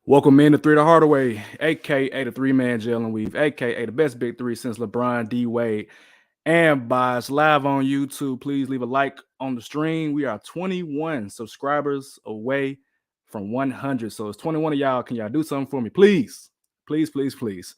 Welcome in to Three to Hardaway, aka the three-man jail and weave, aka the best big three since LeBron, D Wade, and Bosh. Live on YouTube. Please leave a like on the stream. We are 21 subscribers away from 100. So it's 21 of y'all. Can y'all do something for me, please? Please, please, please.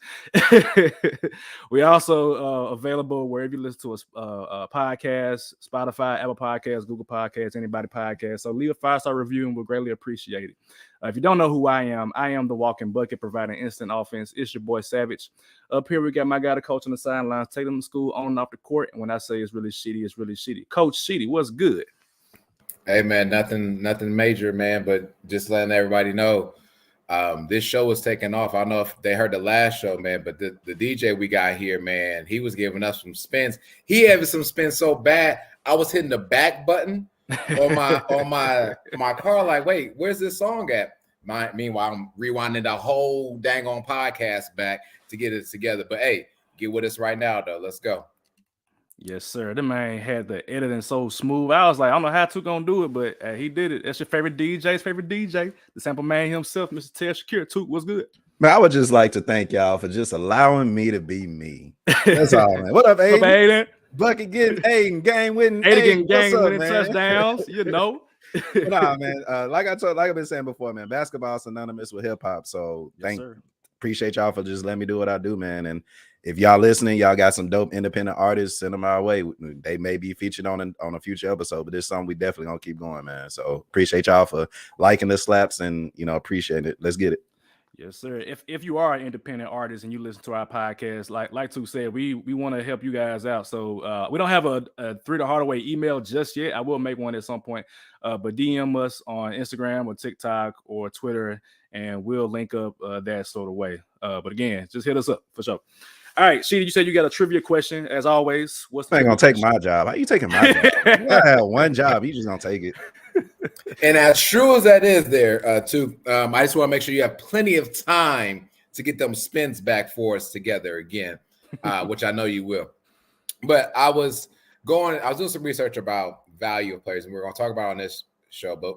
We also available wherever you listen to a podcast, Spotify, Apple Podcasts, Google Podcasts, anybody podcast. So leave a 5-star review and we'll greatly appreciate it. If you don't know who I am the walking bucket providing instant offense. It's your boy Savage. Up here we got my guy, the coach on the sidelines. Take them to school, on and off the court. And when I say it's really shitty, it's really shitty. Coach Sheedy, what's good? Hey man, nothing major, man, but just letting everybody know. This show was taking off. I don't know if they heard the last show, man, but the DJ we got here, man, he was giving us some spins. He having some spins so bad, I was hitting the back button on my car, like, wait, where's this song at? Meanwhile, I'm rewinding the whole dang on podcast back to get it together. But hey, get with us right now, though. Let's go. Yes, sir. The man had the editing so smooth. I was like, I don't know how to gonna do it, but he did it. That's your favorite DJ's favorite DJ, the sample man himself, Mr. Ted Shakir. Toot, what's good? Man, I would just like to thank y'all for just allowing me to be me. That's all, man. What up, Aiden? What up, Aiden? Bucket getting Aiden, gang winning. Aiden gang winning touchdowns, you know. Nah, man. Like I've been saying before, man, basketball is synonymous with hip hop. So appreciate y'all for just letting me do what I do, man. And if y'all listening, y'all got some dope independent artists, send them our way. They may be featured on a future episode, but this something we definitely gonna keep going, man. So appreciate y'all for liking the slaps and appreciate it. Let's get it. Yes, sir. If you are an independent artist and you listen to our podcast, like Tu said, we want to help you guys out. So we don't have a Three to Hardaway email just yet. I will make one at some point. But DM us on Instagram or TikTok or Twitter, and we'll link up that sort of way. But again, just hit us up for sure. All right, Sheedy, you said you got a trivia question as always. What's the gonna take my job? How you taking my job? I have one job. You just gonna take it. And as true as that is there, too, I just want to make sure you have plenty of time to get them spins back for us together again, which I know you will. But I was doing some research about value of players, and we're going to talk about it on this show, but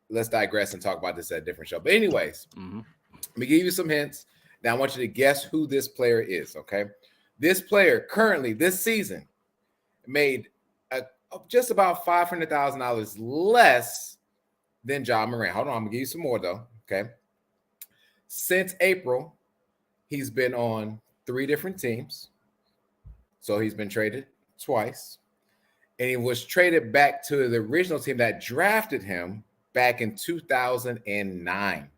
let's digress and talk about this at a different show. But anyways, let me give you some hints. Now I want you to guess who this player is, okay? This player currently this season made just about $500,000 less than Ja Morant. Hold on, I'm gonna give you some more though. Okay. Since April, he's been on 3 different teams. So he's been traded twice. And he was traded back to the original team that drafted him back in 2009.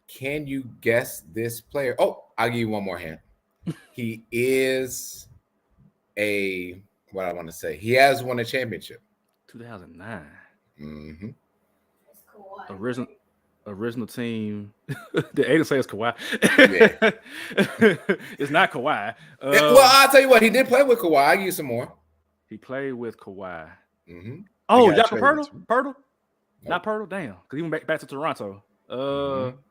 Can you guess this player? Oh, I'll give you one more hint. He is what I want to say. He has won a championship. 2009. Mm-hmm. Original team. The Aiden says Kawhi. Yeah. It's not Kawhi. Well, I'll tell you what. He did play with Kawhi. I'll give you some more. He played with Kawhi. Mm-hmm. Oh, Jakob Poeltl? Nope. Not Poeltl? Damn. Because he went back to Toronto.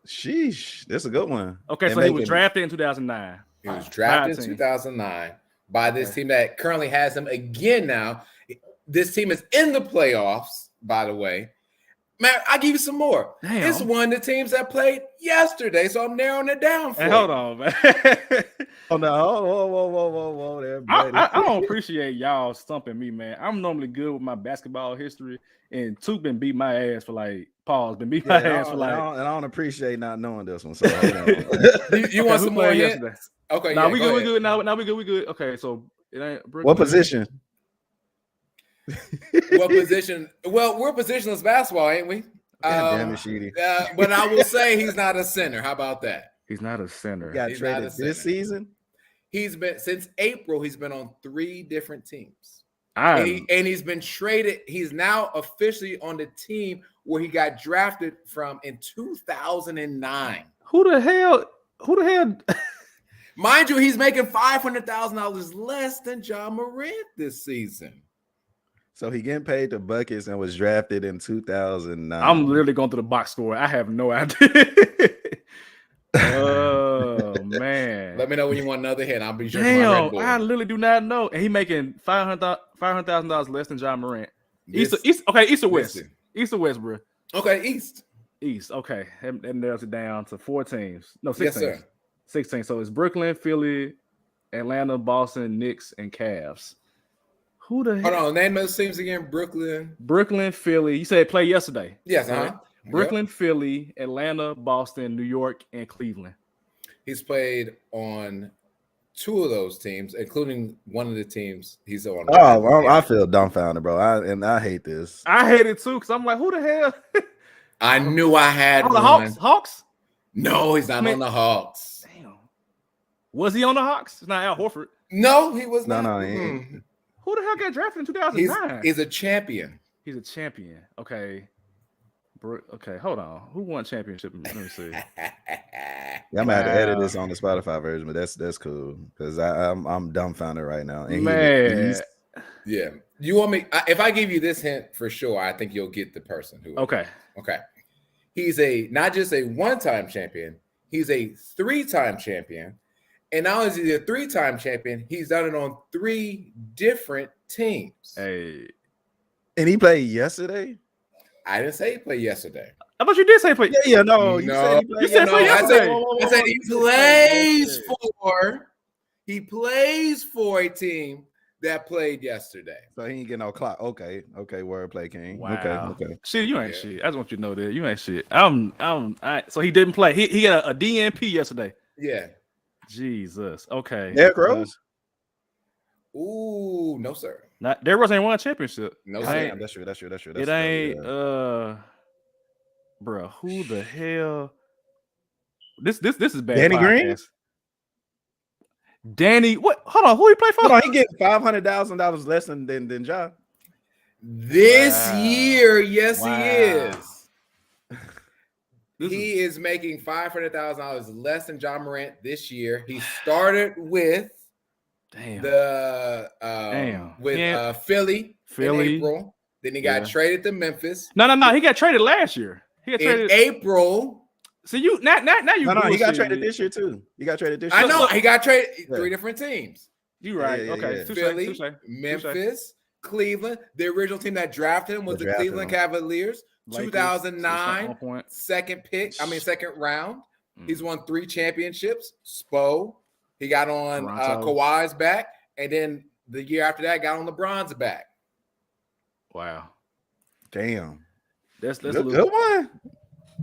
Sheesh. That's a good one. Okay, so he was drafted in 2009. He was drafted in 2009 by this team that currently has him again now. This team is in the playoffs, by the way. Man, I'll give you some more. Damn. It's one of the teams that played yesterday, so I'm narrowing it down for you. Hold on, man. Oh, no. Whoa there, buddy. I don't appreciate y'all stumping me, man. I'm normally good with my basketball history, and Toot been beat my ass for like, been beat my ass for like. And I don't appreciate not knowing this one. So you want some more yesterday? Okay, we good. Now we good. Okay, so it ain't. What position? What position? Well, we're positionless basketball, ain't we? God damn it, Sheedy. But I will say he's not a center. How about that? He's not a center. He got traded this season. He's been since April. He's been on 3 different teams, and he's been traded. He's now officially on the team where he got drafted from in 2009. Who the hell? Mind you, he's making $500,000 less than Ja Morant this season. So he getting paid the buckets and was drafted in 2009. I'm literally going through the box score. I have no idea. Oh man! Let me know when you want another hit. I'll be sure. Damn, I literally do not know. And he making $500,000 less than Ja Morant. East or West? Listen. East or West, bro? Okay, East. East. Okay, that narrows it down to 4 teams. No, 6 Yes, teams. sir. 16. So it's Brooklyn, Philly, Atlanta, Boston, Knicks, and Cavs. Who the Hold heck? on. Name those teams again. Brooklyn. Brooklyn, Philly. You said play yesterday. Yes, right? Brooklyn, Philly, Atlanta, Boston, New York, and Cleveland. He's played on 2 of those teams, including one of the teams he's on. Oh, I feel dumbfounded, bro. I hate this. I hate it too because I'm like, who the hell? I knew I had the one. Hawks? No, he's not on the Hawks. Damn. Was he on the Hawks? It's not Al Horford. No, he was not. No, he ain't. Who the hell got drafted in 2009? He's a champion. He's a champion. Okay. Okay, hold on. Who won championship? Let me see. Yeah, I'm gonna have to edit this on the Spotify version, but that's cool because I'm dumbfounded right now. And Man, yeah. You want me? If I give you this hint for sure, I think you'll get the person who. Okay. He's not just a 1-time champion. He's a 3-time champion, and not only is he a 3-time champion, he's done it on 3 different teams. Hey, and he played yesterday. I didn't say he played yesterday. I thought you did say he played. Yeah, no. You said he played yesterday. I said he plays for. He plays for a team that played yesterday. So he ain't getting no clock. Okay, wordplay king. Wow. Okay. Shit, you ain't shit. I just want you to know that you ain't shit. So he didn't play. He had a DNP yesterday. Yeah. Jesus. Okay. Derrick Rose. Ooh, no sir. Not Derrick Rose ain't won a championship. No sir. That's true. It ain't. Bro, who the hell? This is bad. Danny Green. Danny, what? Hold on, who he play for? Hold on, he getting $500,000 less than Ja. This year, yes, Wow. he is. He is making $500,000 less than Ja Morant this year. He started with Philly in April. Then he got traded to Memphis. No. He got traded last year. He got traded in April. So you now you no, he got traded this year too. He got traded this year. I know he got traded 3 different teams. You right? Okay, Philly, Memphis, Cleveland. The original team that drafted him was the Cleveland Cavaliers. 2009 second round. He's won 3 championships. Spo. He got on Kawhi's back, and then the year after that got on LeBron's back. Wow. Damn. That's good one.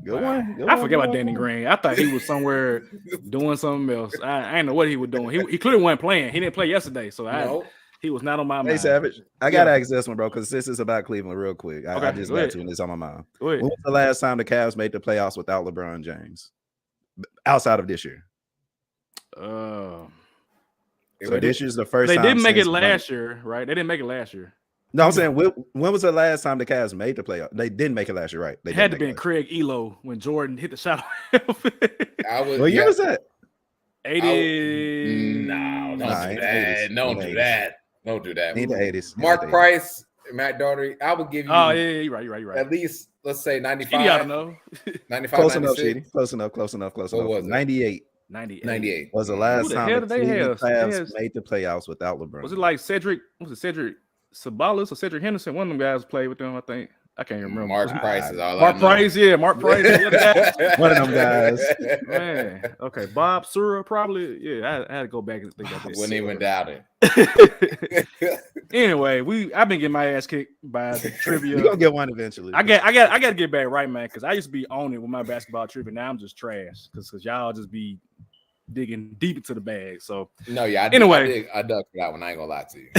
Good one. I forget about Danny Green. I thought he was somewhere doing something else. I didn't know what he was doing. He clearly wasn't playing. He didn't play yesterday, so he was not on my mind. Hey, Savage, I gotta ask this one, bro, because this is about Cleveland real quick. I just got to, and it's on my mind. When was the last time the Cavs made the playoffs without LeBron James? Outside of this year. So this year's the first time. They didn't make it last year, right? They didn't make it last year. No, I'm saying when was the last time the Cavs made the playoff? They didn't make it last year, right? They had to be Craig Elo when Jordan hit the shot. What year was that? 80. Don't do that. Don't do that. Need the 80s. Mark Price, Matt Daugherty. I would give you. Oh yeah, you're right. At least let's say 95. I don't know. 95. Close enough. Close enough. What was it? 98. 98 was the last time the Cavs made the playoffs without LeBron. Was it like Cedric? Was it Cedric Sabalas or Cedric Henderson? One of them guys played with them, I think. I can't remember. Mark Price is all Mark Price, Mark Price. One of them guys. Man. Okay. Bob Sura, probably. Yeah, I had to go back and think about this. Wouldn't even doubt it. Anyway, I've been getting my ass kicked by the trivia. You're gonna get one eventually. I got to get back right, man, because I used to be on it with my basketball trivia. Now I'm just trash because y'all just be digging deep into the bag. So I ducked that one. I ain't gonna lie to you.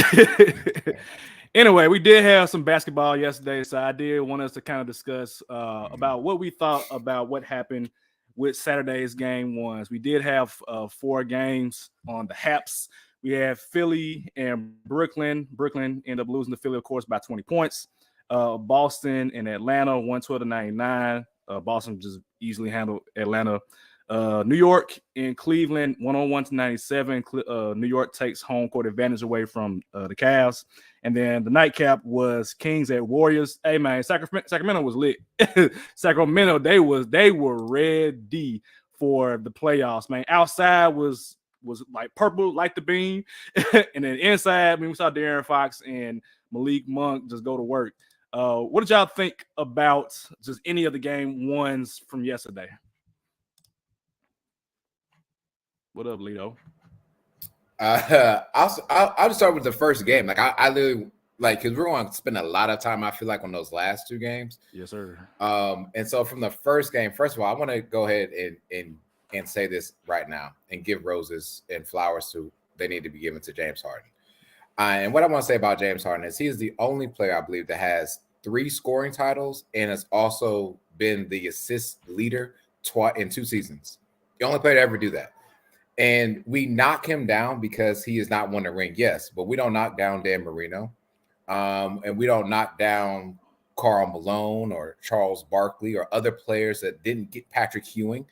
Anyway, we did have some basketball yesterday, so I did want us to kind of discuss about what we thought about what happened with Saturday's game ones. We did have 4 games on the Haps. We have Philly and Brooklyn. Brooklyn ended up losing to Philly, of course, by 20 points. Boston and Atlanta, 112-99. Boston just easily handled Atlanta. New York and Cleveland, 101-97. New York takes home court advantage away from the Cavs. And then the nightcap was Kings at Warriors. Hey man, Sacramento was lit. Sacramento, they were ready for the playoffs, man. Outside was like purple, like the beam. And then inside, we saw De'Aaron Fox and Malik Monk just go to work. What did y'all think about just any of the game ones from yesterday? What up, Lito? I'll just start with the first game. Like I literally because we're going to spend a lot of time. I feel like on those last two games. Yes, sir. And so from the first game, first of all, I want to go ahead and say this right now and give roses and flowers to they need to be given to James Harden. And what I want to say about James Harden is he is the only player I believe that has 3 scoring titles and has also been the assist leader in 2 seasons. The only player to ever do that. And we knock him down because he has not won a ring, yes, but we don't knock down Dan Marino. And we don't knock down Karl Malone or Charles Barkley or other players that didn't get Patrick Ewing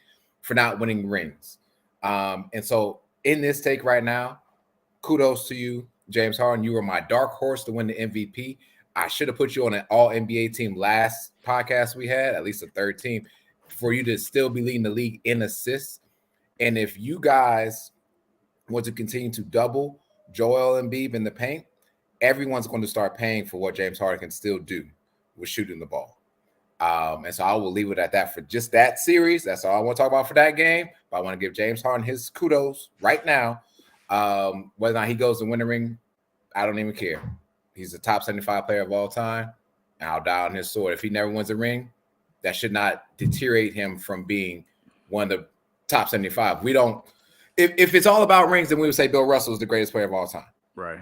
for not winning rings. And so in this take right now, kudos to you, James Harden. You were my dark horse to win the MVP. I should have put you on an all-NBA team last podcast we had, at least a third team, for you to still be leading the league in assists. And if you guys want to continue to double Joel Embiid in the paint, everyone's going to start paying for what James Harden can still do with shooting the ball. And so I will leave it at that for just that series. That's all I want to talk about for that game. But I want to give James Harden his kudos right now. Whether or not he goes to win the ring, I don't even care. He's the top 75 player of all time. And I'll die on his sword. If he never wins a ring, that should not deteriorate him from being one of the top 75. We don't. If it's all about rings, then we would say Bill Russell is the greatest player of all time. Right.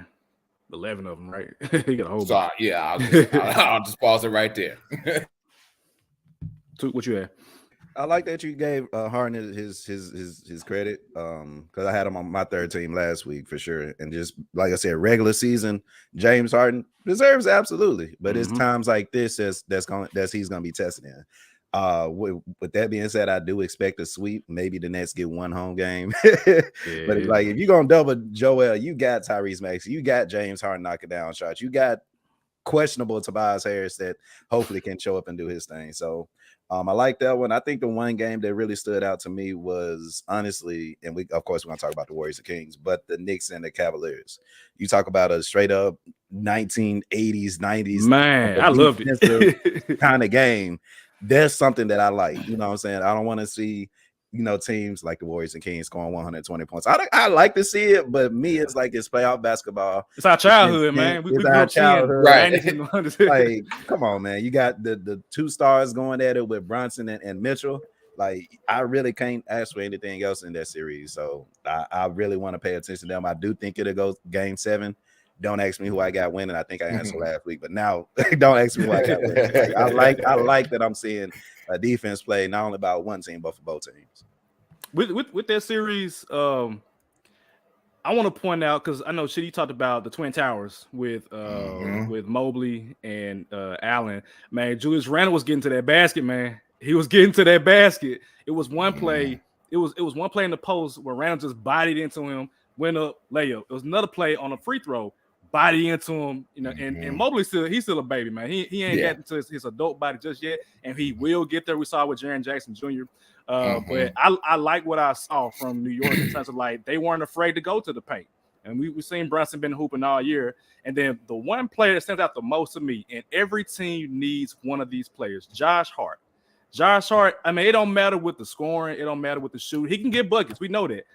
11 of them, right? He got a whole. So yeah, I'll just pause it right there. What you had? I like that you gave Harden his credit because I had him on my third team last week for sure. And just like I said, regular season, James Harden deserves absolutely, but it's times like this that's he's gonna be tested in. With that being said, I do expect a sweep. Maybe the Nets get one home game. But it's like if you're gonna double Joel, you got Tyrese Maxey, you got James Harden knocking down shots, you got questionable Tobias Harris that hopefully can show up and do his thing. So I like that one. I think the one game that really stood out to me was honestly, and we of course we're gonna talk about the Warriors and Kings, but the Knicks and the Cavaliers. You talk about a straight up 1980s, 90s, man, I loved it kind of game. There's something that I like. You know what I'm saying? I don't want to see, teams like the Warriors and Kings scoring 120 points. I like to see it, but me, it's like it's playoff basketball. It's our childhood, man. We grew up childhood, right? Like, come on, man. You got the 2 stars going at it with Brunson and Mitchell. Like, I really can't ask for anything else in that series. So I really want to pay attention to them. I do think it'll go game 7. Don't ask me who I got winning. I think I answered last week, but now don't ask me who I got winning. Like, I like that I'm seeing a defense play not only about one team but for both teams. With that series, I want to point out because I know Shitty talked about the Twin Towers with Mobley and Allen. Man, Julius Randle was getting to that basket, man. He was getting to that basket. It was one play. It was one play in the post where Randle just bodied into him, went up, layup. It was another play on a free throw. Body into him, and Mobley he's still a baby, man. He ain't gotten to his adult body just yet, and he will get there. We saw it with Jaren Jackson Jr. But I like what I saw from New York in terms of like they weren't afraid to go to the paint, and we've seen Brunson been hooping all year. And then the one player that stands out the most to me, and every team needs one of these players, Josh Hart. Josh Hart. I mean, it don't matter with the scoring, it don't matter with the shooting. He can get buckets. We know that.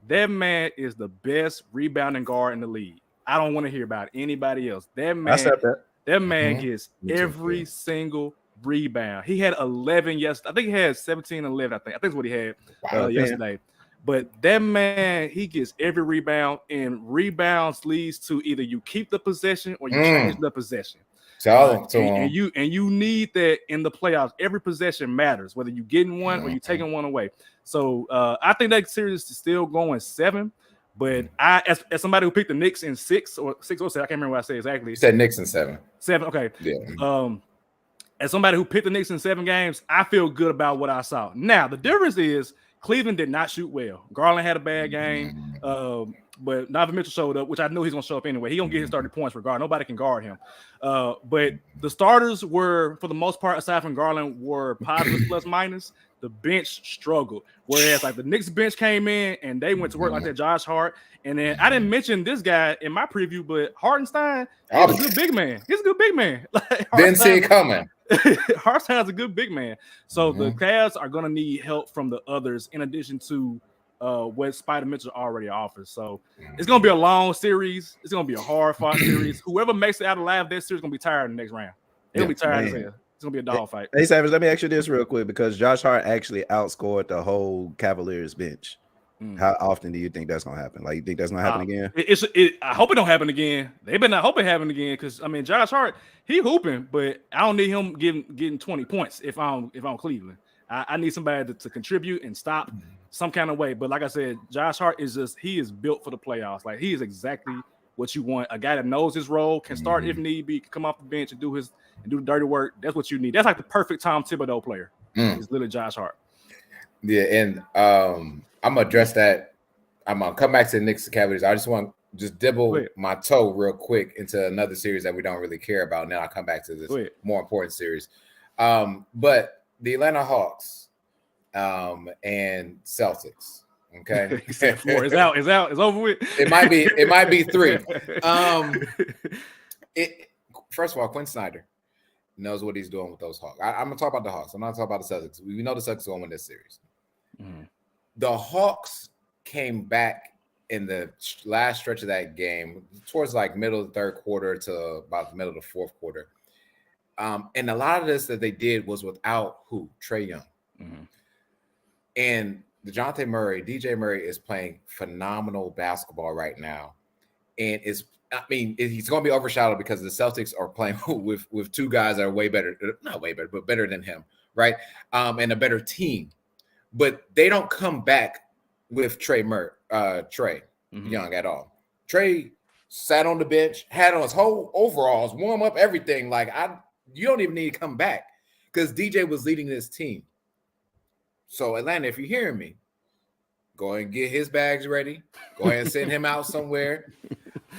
That man is the best rebounding guard in the league. I don't want to hear about anybody else. That man gets every single rebound. He had 11 yesterday. I think he had 17 and 11. I think that's what he had yesterday. But that man, he gets every rebound, and rebounds leads to either you keep the possession or you change the possession. And you need that in the playoffs. Every possession matters, whether you getting one or you taking one away. So I think that series is still going 7. But I, as somebody who picked the Knicks in 6 or 7, I can't remember what I said exactly. You said Knicks in 7. 7, okay. Yeah. As somebody who picked the Knicks in 7 games, I feel good about what I saw. Now the difference is Cleveland did not shoot well. Garland had a bad game. But Donovan Mitchell showed up, which I knew he's gonna show up anyway. He gonna get his 30 points regardless. Nobody can guard him. But the starters were, for the most part, aside from Garland, were positive plus minus. The bench struggled. Whereas like the Knicks bench came in and they went to work like that. Josh Hart, and then I didn't mention this guy in my preview, but Hartenstein is a good big man. He's a good big man. Like, didn't see it coming. Hartenstein's a good big man. So the Cavs are gonna need help from the others in addition to what Spider Mitchell already offers. So it's gonna be a long series. It's gonna be a hard fought series. Whoever makes it out alive this series is gonna be tired in the next round. They'll be tired as hell. It's gonna be a dog fight. Hey Savage, let me ask you this real quick because Josh Hart actually outscored the whole Cavaliers bench. How often do you think that's gonna happen? Like, you think that's gonna happen again? I hope it don't happen again. They better not hope it happen again because I mean Josh Hart, he hooping, but I don't need him getting 20 points if I'm Cleveland. I need somebody to contribute and stop some kind of way. But like I said, Josh Hart he is built for the playoffs. Like, he is exactly what you want. A guy that knows his role, can start if need be, can come off the bench and do the dirty work. That's what you need. That's like the perfect Tom Thibodeau player. It's literally Josh Hart. Yeah, and I'm gonna address that. I'm gonna come back to the Knicks and Cavaliers. I just want to dibble my toe real quick into another series that we don't really care about. Now I'll come back to this more important series. But the Atlanta Hawks and Celtics. Okay, Four is out. It's over with. It might be 3. First of all, Quinn Snyder knows what he's doing with those Hawks. I'm gonna talk about the Hawks. I'm not talking about the Celtics. We know the Celtics will win this series. The Hawks came back in the last stretch of that game towards like middle of the third quarter to about the middle of the fourth quarter. And a lot of this that they did was without Trae Young. And DJ Murray is playing phenomenal basketball right now. And he's going to be overshadowed because the Celtics are playing with 2 guys that are not way better, but better than him, right? And a better team. But they don't come back with Trae Young at all. Trae sat on the bench, had on his whole overalls, warm up, everything. You don't even need to come back because DJ was leading this team. So Atlanta, if you're hearing me, go ahead and get his bags ready. Go ahead and send him out somewhere.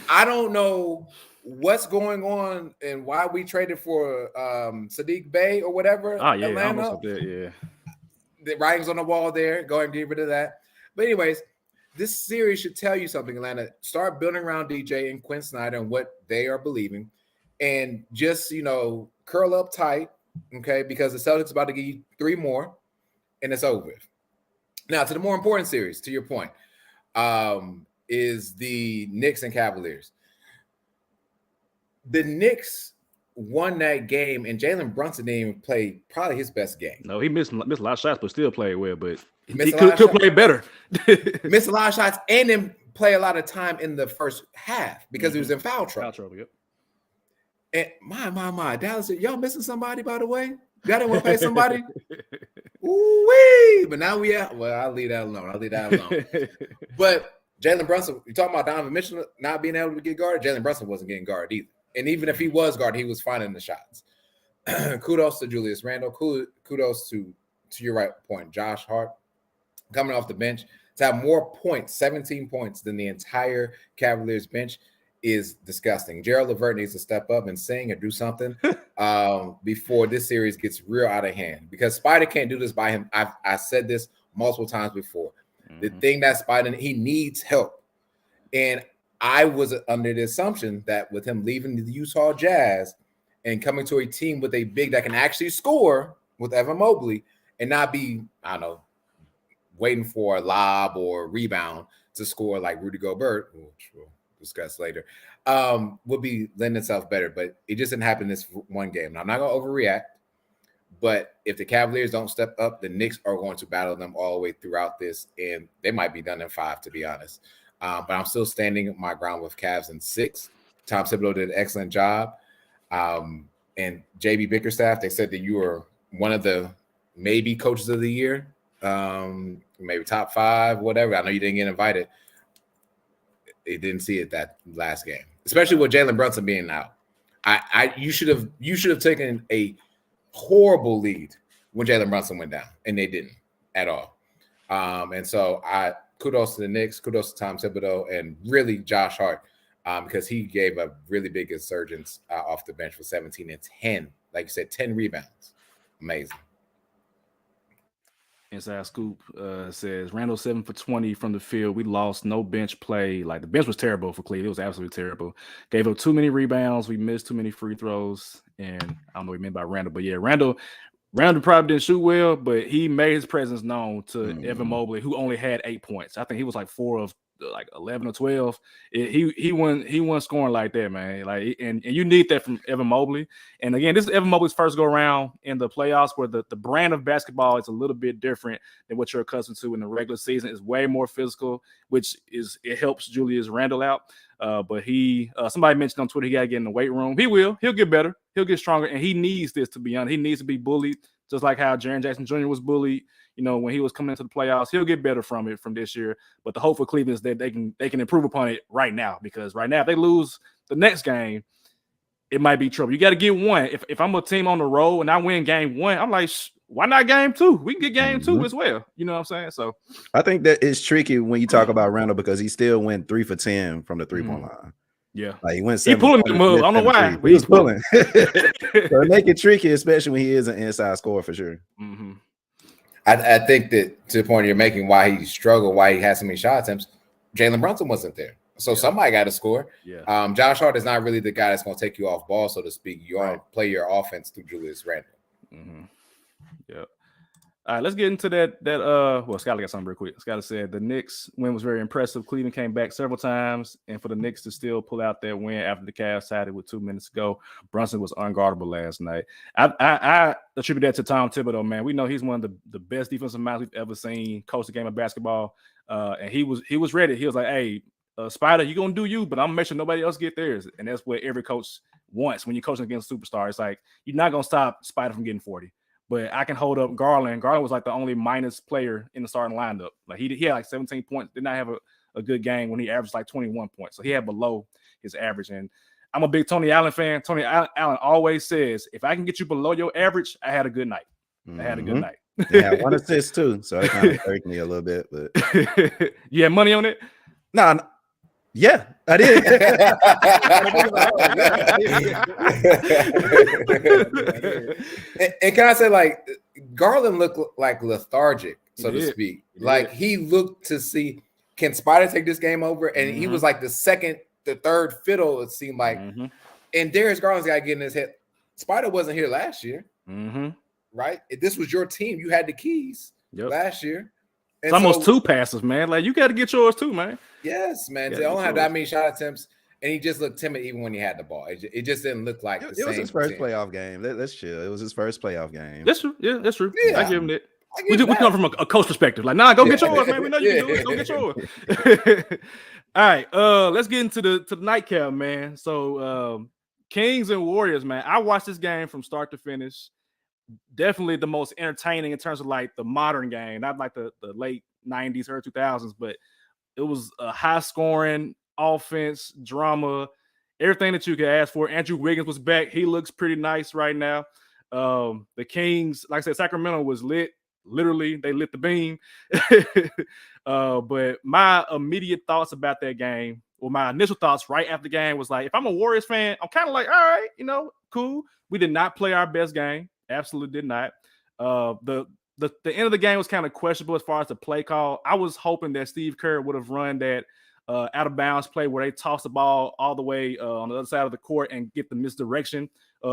I don't know what's going on and why we traded for Sadiq Bey or whatever. Oh yeah, Atlanta. almost up there, yeah. The writing's on the wall there. Go ahead and get rid of that. But anyways, this series should tell you something, Atlanta. Start building around DJ and Quinn Snyder and what they are believing. And just, curl up tight, okay? Because the Celtics about to give you 3 more, and it's over. Now, to the more important series, to your point, is the Knicks and Cavaliers. The Knicks won that game, and Jalen Brunson didn't even play probably his best game. No, he missed a lot of shots, but still played well. But he could play better. Missed a lot of shots and then play a lot of time in the first half because he was in foul trouble. Yep. And my, Dallas, y'all missing somebody, by the way? Y'all didn't want to play somebody? Ooh-wee! But now I'll leave that alone. But Jalen Brunson, you talking about Donovan Mitchell not being able to get guarded? Jalen Brunson wasn't getting guarded either. And even if he was guarded, he was finding the shots. Kudos to Julius Randle. Kudos to your right point, Josh Hart, coming off the bench to have more points, 17 points, than the entire Cavaliers bench is disgusting. Gerald Levert needs to step up and sing or do something before this series gets real out of hand, because Spider can't do this by him. I said this multiple times before. The thing that Spider, he needs help. And I was under the assumption that with him leaving the Utah Jazz and coming to a team with a big that can actually score with Evan Mobley and not be, waiting for a lob or a rebound to score like Rudy Gobert, which we'll discuss later, would be lending itself better. But it just didn't happen this one game. Now, I'm not going to overreact, but if the Cavaliers don't step up, the Knicks are going to battle them all the way throughout this, and they might be done in 5, to be honest. But I'm still standing my ground with Cavs in 6. Tom Thibodeau did an excellent job. And JB Bickerstaff, they said that you were one of the maybe coaches of the year, maybe top 5, whatever. I know you didn't get invited. They didn't see it that last game, especially with Jalen Brunson being out. You should have taken a horrible lead when Jalen Brunson went down, and they didn't at all. And so kudos to the Knicks, kudos to Tom Thibodeau, and really Josh Hart, because he gave a really big insurgence off the bench for 17 and 10. Like you said, 10 rebounds. Amazing. Inside Scoop says Randall 7 for 20 from the field. We lost no bench play. Like the bench was terrible for Cleveland. It was absolutely terrible. Gave up too many rebounds. We missed too many free throws. And I don't know what he meant by Randall, but yeah, Randall probably didn't shoot well, but he made his presence known to Evan Mobley, who only had 8 points. I think he was like 4 of like 11 or 12. He wasn't scoring like that, man. Like and you need that from Evan Mobley. And again, this is Evan Mobley's first go around in the playoffs, where the brand of basketball is a little bit different than what you're accustomed to in the regular season. It's way more physical, which it helps Julius Randle out. But somebody mentioned on Twitter he got to get in the weight room. He'll get better, he'll get stronger, and he needs this to be honest. He needs to be bullied, just like how Jaren Jackson Jr. was bullied. When he was coming into the playoffs, he'll get better from this year. But the hope for Cleveland is that they can improve upon it right now, because right now if they lose the next game, it might be trouble. You got to get one. If I'm a team on the road and I win game 1, I'm like, why not game 2? We can get game 2 as well. You know what I'm saying? So I think that it's tricky when you talk about Randall, because he still went 3 for 10 from the 3-point line. Yeah, like he went. He pulling them up. I don't know why. He was pulling. So it make it tricky, especially when he is an inside scorer for sure. Mm-hmm. I think that to the point you're making, why he struggled, why he had so many shot attempts, Jalen Brunson wasn't there. So somebody got to score. Yeah. Josh Hart is not really the guy that's going to take you off ball, so to speak. You want to play your offense through Julius Randle. Mm-hmm. Yeah. All right, let's get into that. Well, Skyler got something real quick. Skyler said the Knicks win was very impressive. Cleveland came back several times, and for the Knicks to still pull out that win after the Cavs tied it with 2 minutes to go, Brunson was unguardable last night. I attribute that to Tom Thibodeau, man. We know he's one of the best defensive minds we've ever seen coach the game of basketball, and he was ready. He was like, hey, Spider, you're going to do you, but I'm going to make sure nobody else get theirs. And that's what every coach wants when you're coaching against a superstar. It's like, you're not going to stop Spider from getting 40. But I can hold up Garland. Garland was like the only minus player in the starting lineup. Like he had like 17 points. Did not have a good game when he averaged like 21 points. So he had below his average. And I'm a big Tony Allen fan. Tony Allen always says, if I can get you below your average, I had a good night. I had a good night. Yeah, 1 assist too. So it kind of hurt me a little bit. But you had money on it? No. Yeah, I did. And can I say, like, Garland looked like lethargic, so to speak. Like he looked to see, can Spider take this game over? And he was like the third fiddle, it seemed like. And Darius Garland's got to get in his head. Spider wasn't here last year, right? If this was your team, you had the keys last year. It's almost 2 passes, man. Like, you got to get yours too, man. Yes, man. They don't have that many shot attempts, and he just looked timid even when he had the ball. It just didn't look like it was his first playoff game. Let's chill. It was his first playoff game. That's true. Yeah, that's true. Yeah. I give him that. We come from a coach perspective. Like, go get yours, man. We know you can do it. Go get yours. All right. Let's get into the nightcap, man. So Kings and Warriors, man. I watched this game from start to finish. Definitely the most entertaining in terms of like the modern game, not like the late 90s, early 2000s, but it was a high scoring offense, drama, everything that you could ask for. Andrew Wiggins was back. He looks pretty nice right now. The Kings, like I said, Sacramento was lit. Literally, they lit the beam. But my immediate thoughts about that game, well, my initial thoughts right after the game was like, if I'm a Warriors fan, I'm kind of like, all right, cool. We did not play our best game. Absolutely did not. The end of the game was kind of questionable as far as the play call. I was hoping that Steve Kerr would have run that out of bounds play where they toss the ball all the way on the other side of the court and get the misdirection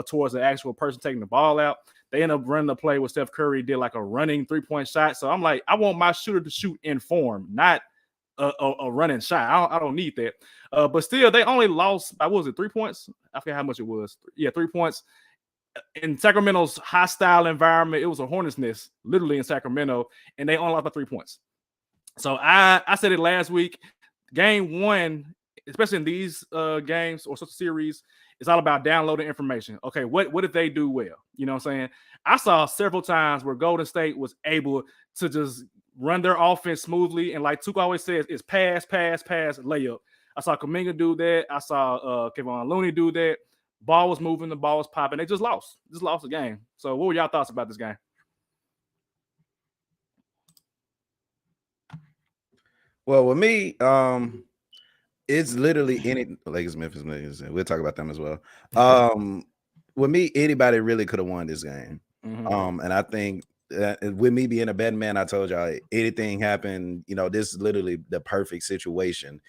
towards the actual person taking the ball out. They end up running the play where Steph Curry did like a running 3-point shot. So I'm like, I want my shooter to shoot in form, not a running shot. I don't need that. But still, they only lost by, what was it, 3 points? I forget how much it was. Yeah, 3 points. In Sacramento's hostile environment, it was a hornet's nest, literally in Sacramento, and they only lost by 3 points. So I said it last week. Game 1, especially in these games or such a series, it's all about downloading information. Okay, what did they do well? You know what I'm saying? I saw several times where Golden State was able to just run their offense smoothly, and like Tuke always says, it's pass, layup. I saw Kuminga do that. I saw Kevon Looney do that. Ball was moving, the ball was popping. They just lost the game. So what were y'all thoughts about this game? Well, with me, it's literally any Lakers, Memphis, Lakers. We'll talk about them as well. With me, anybody really could have won this game. And I think with me being a betting man, I told y'all anything happened. You know, this is literally the perfect situation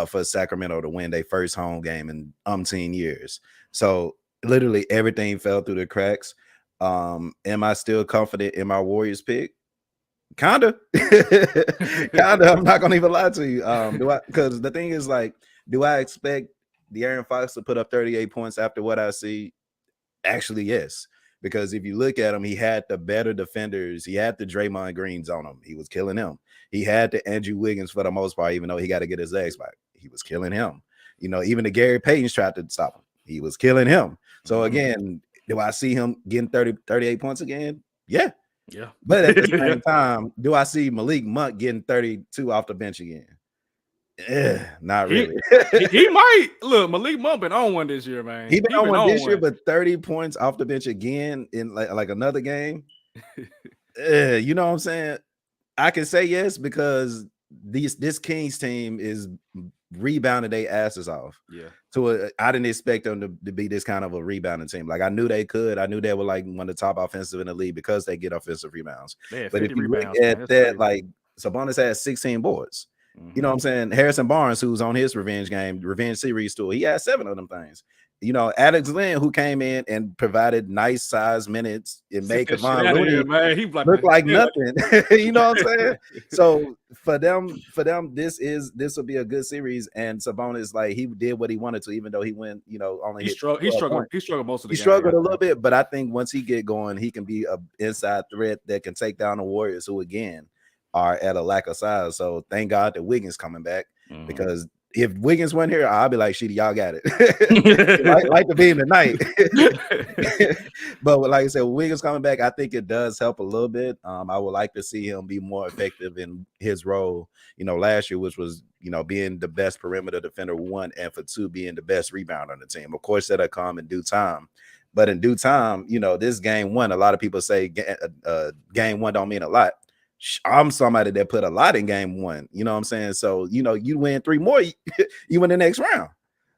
for Sacramento to win their first home game in umpteen years. So literally everything fell through the cracks. Am I still confident in my Warriors pick? Kinda. Kinda. I'm not gonna even lie to you. Do I? Because the thing is, like, do I expect the Aaron Fox to put up 38 points after what I see? Actually, yes. Because if you look at him, he had the better defenders. He had the Draymond Greens on him. He was killing him. He had the Andrew Wiggins for the most part, even though he got to get his legs back. He was killing him. You know, even the Gary Payton's tried to stop him. He was killing him. So again, do I see him getting 38 points again? Yeah. Yeah. But at the same time, do I see Malik Monk getting 32 off the bench again? Not really. He might. Look, Malik Monk been on one this year, man. He been on one this year, but 30 points off the bench again in like another game. You know what I'm saying? I can say yes because this Kings team is rebounding their asses off. Yeah. So I didn't expect them to be this kind of a rebounding team. Like I knew they could. I knew they were like one of the top offensive in the league because they get offensive rebounds. But if you look at that, like Sabonis has 16 boards. You know what I'm saying? Harrison Barnes, who's on his revenge series tour, he had 7 of them things. You know, Alex Lynn, who came in and provided nice size minutes and made Kevon Looney look like nothing. You know what I'm saying? So for them, this will be a good series. And Sabonis, like he did what he wanted to, even though he went, you know, only he struggled most of the game. He struggled a little bit, but I think once he get going, he can be an inside threat that can take down the Warriors, who again are at a lack of size. So thank God that Wiggins coming back because if Wiggins went here, I'll be like, shit, y'all got it. like to be in the night. But like I said, Wiggins coming back, I think it does help a little bit. I would like to see him be more effective in his role, you know, last year, which was, you know, being the best perimeter defender, 1, and for 2, being the best rebounder on the team. Of course, that'll come in due time. But in due time, you know, this game 1, a lot of people say game 1 don't mean a lot. I'm somebody that put a lot in game 1. You know what I'm saying? So, you know, you win 3 more, you win the next round.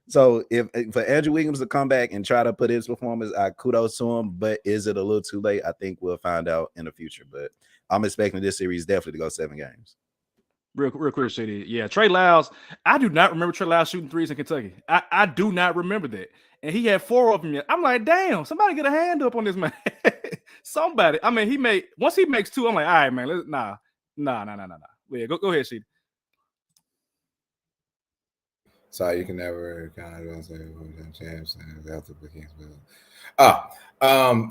So if for Andrew Wiggins to come back and try to put his performance, I kudos to him. But is it a little too late? I think we'll find out in the future. But I'm expecting this series definitely to go 7 games. Real quick, Shady. Yeah, Trey Lyles. I do not remember Trey Lyles shooting threes in Kentucky. I do not remember that. And he had 4 of them yet. I'm like, damn, somebody get a hand up on this man. Somebody. I mean, once he makes 2, I'm like, all right, man. Nah. Yeah, go ahead, Shady. Sorry, you can never kind of say champs and after the Kings.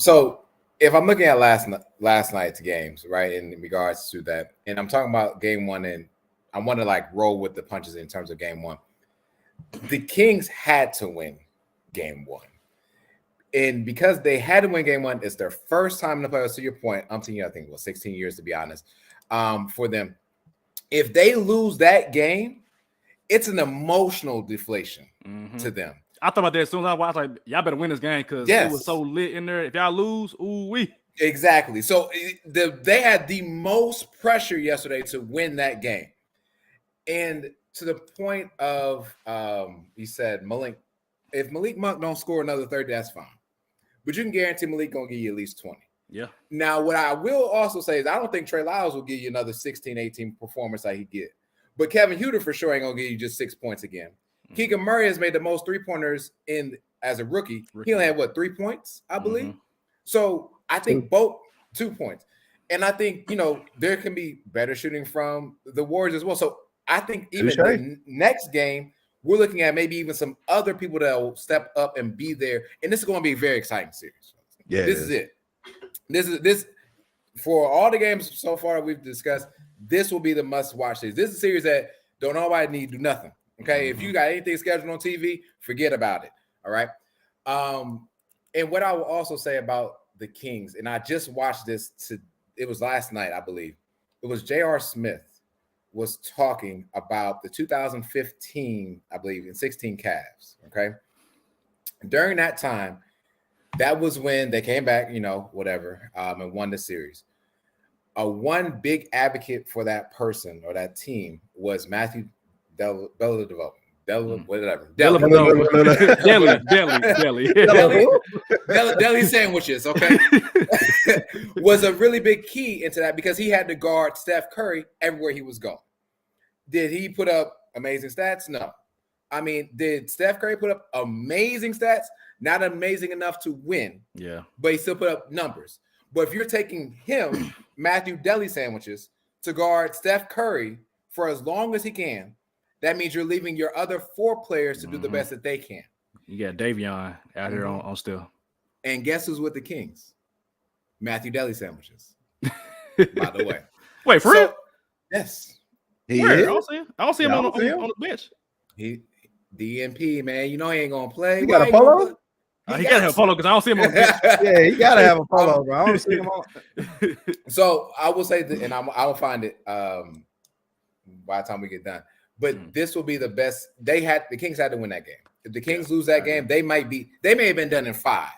So if I'm looking at last night's games, right, in regards to that, and I'm talking about game 1, and I want to like roll with the punches in terms of game 1. The Kings had to win game 1. And because they had to win game 1, it's their first time in the playoffs, to your point, I think it was 16 years to be honest, for them. If they lose that game, it's an emotional deflation to them. I thought about that as soon as I watched, like, y'all better win this game because it was so lit in there. If y'all lose, ooh-wee. Exactly. So they had the most pressure yesterday to win that game. And to the point of, he said, if Malik Monk don't score another 30, that's fine. But you can guarantee Malik going to give you at least 20. Yeah. Now, what I will also say is I don't think Trey Lyles will give you another 16, 18 performance that he get. But Kevin Huerter for sure ain't going to give you just 6 points again. Keegan Murray has made the most 3-pointers as a rookie. He only had, 3 points, I believe? So I think both 2 points. And I think, you know, there can be better shooting from the Warriors as well. So I think even the next game, we're looking at maybe even some other people that will step up and be there. And this is going to be a very exciting series. Yeah, this is it. This for all the games so far we've discussed, this will be the must-watch series. This is a series that don't nobody need to do nothing. Okay, if you got anything scheduled on TV, forget about it. All right. And what I will also say about the Kings, and I just watched this. It was last night, I believe. It was J.R. Smith was talking about the 2015, I believe, and 16 Cavs. Okay, during that time, that was when they came back, you know, whatever, and won the series. one big advocate for that person or that team was Matthew Dellavedova. Whatever. Deli sandwiches, okay? Was a really big key into that because he had to guard Steph Curry everywhere he was going. Did he put up amazing stats? No. I mean, did Steph Curry put up amazing stats? Not amazing enough to win. Yeah. But he still put up numbers. But if you're taking him, Matthew Deli sandwiches, to guard Steph Curry for as long as he can, that means you're leaving your other 4 players to do the best that they can. You got Davion out here on still. And guess who's with the Kings? Matthew Deli sandwiches. By the way. Wait, for real? Yes. I don't see him on the bench. He DNP, man. You know he ain't gonna play. He got a polo? He gotta have a polo because I don't see him on the bench. Yeah, he gotta have a polo, bro. I don't see him on. So I will say that, and I will find it by the time we get done. But this will be the best. The Kings had to win that game. If the Kings lose that game, they may have been done in 5.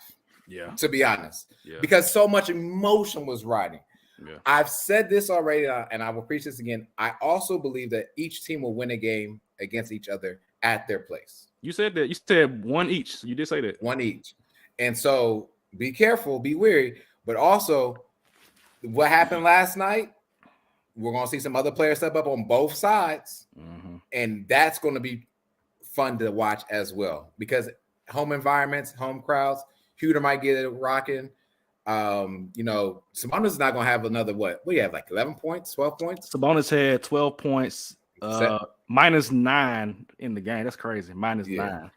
Yeah. To be honest. Yeah. Because so much emotion was riding. Yeah. I've said this already, and I will preach this again. I also believe that each team will win a game against each other at their place. You said that. You said 1 each. So you did say that. 1 each. And so be careful, be wary. But also, what happened last night, we're going to see some other players step up on both sides. And that's going to be fun to watch as well. Because home environments, home crowds, Huter might get it rocking. Sabonis is not going to have another what do you have, like 11 points, 12 points? Sabonis had 12 points, -9 in the game. That's crazy. -9.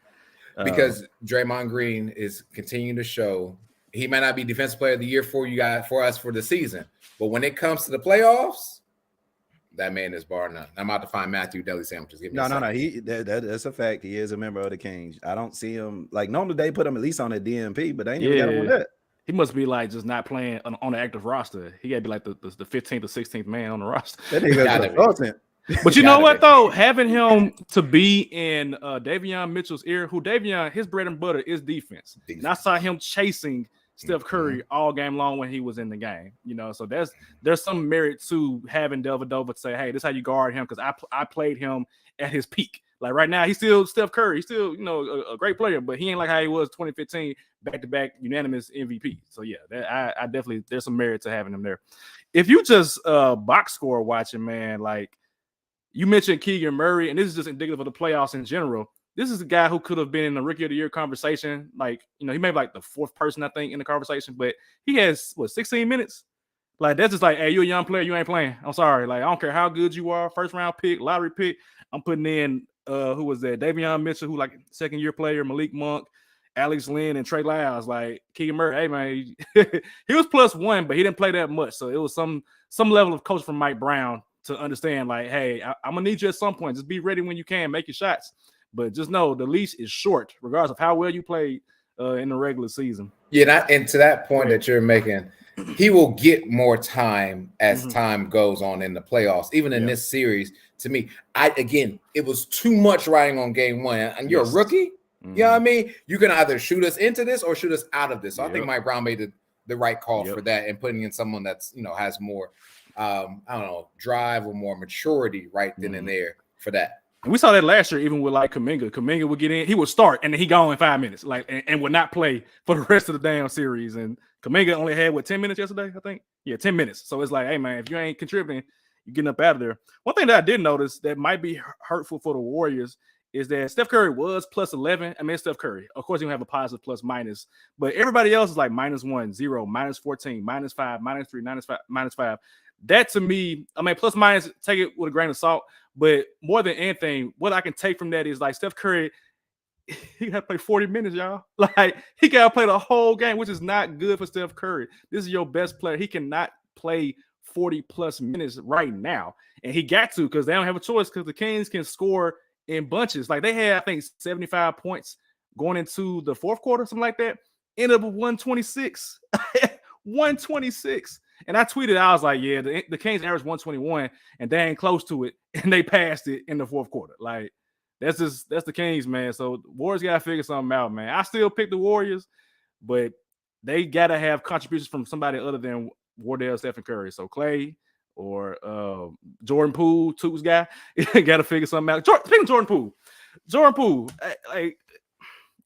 Because Draymond Green is continuing to show he might not be defensive player of the year for us for the season, but when it comes to the playoffs, that man is bar none. I'm about to find Matthew Deli sandwiches. No. That's a fact. He is a member of the Kings. I don't see him normally they put him at least on a DNP, but they ain't even got him on that. He must be like just not playing on the active roster. He got to be like the 15th or 16th man on the roster. That nigga But you know what though? Having him to be in Davion Mitchell's ear, his bread and butter is defense. And I saw him chasing Steph Curry all game long when he was in the game. So there's some merit to having Dellavedova to say, hey, this is how you guard him, because I played him at his peak. Like right now, he's still Steph Curry. He's still, a great player, but he ain't like how he was 2015, back-to-back unanimous MVP. So yeah, I definitely, there's some merit to having him there. If you just box score watching, man, like you mentioned Keegan Murray, and this is just indicative of the playoffs in general. This is a guy who could have been in the Rookie of the Year conversation. Like, he may be like the 4th person, I think, in the conversation, but he has 16 minutes. Like, that's just like, hey, you're a young player, you ain't playing. I'm sorry. Like, I don't care how good you are, 1st round pick, lottery pick. I'm putting in who was that? Davion Mitchell, who like 2nd-year player, Malik Monk, Alex Lynn, and Trey Lyles. Like Keegan Murray, hey man, he was +1, but he didn't play that much. So it was some level of coach from Mike Brown to understand, like, hey, I'm gonna need you at some point. Just be ready when you can, make your shots. But just know the leash is short, regardless of how well you played in the regular season. Yeah, and to that point that you're making, he will get more time as time goes on in the playoffs. Even in this series, to me, it was too much riding on game 1. And you're a rookie. You know what I mean? You can either shoot us into this or shoot us out of this. So I think Mike Brown made the right call for that, and putting in someone that's has more drive or more maturity right then and there for that. And we saw that last year, even with like Kuminga. Kuminga would get in, he would start, and then he gone in 5 minutes, like, and would not play for the rest of the damn series. And Kuminga only had 10 minutes yesterday, I think. Yeah, 10 minutes. So it's like, hey man, if you ain't contributing, you're getting up out of there. One thing that I did notice that might be hurtful for the Warriors is that Steph Curry was +11. I mean, Steph Curry. Of course, you have a positive plus minus, but everybody else is like -1, 0, -14, -5, -3, -5. That to me, I mean, plus minus, take it with a grain of salt. But more than anything, what I can take from that is like Steph Curry, he got to play 40 minutes, y'all. Like, he got to play the whole game, which is not good for Steph Curry. This is your best player. He cannot play 40+ minutes right now. And he got to, because they don't have a choice, because the Kings can score in bunches. Like, they had, I think, 75 points going into the 4th quarter, something like that. Ended up with 126. 126. And I tweeted, I was like, yeah, the Kings averaged 121, and they ain't close to it, and they passed it in the 4th quarter. Like, that's the Kings, man. So the Warriors got to figure something out, man. I still pick the Warriors, but they got to have contributions from somebody other than Wardell, Stephen Curry. So Clay or Jordan Poole, Toots guy, got to figure something out. Speaking of Jordan Poole, like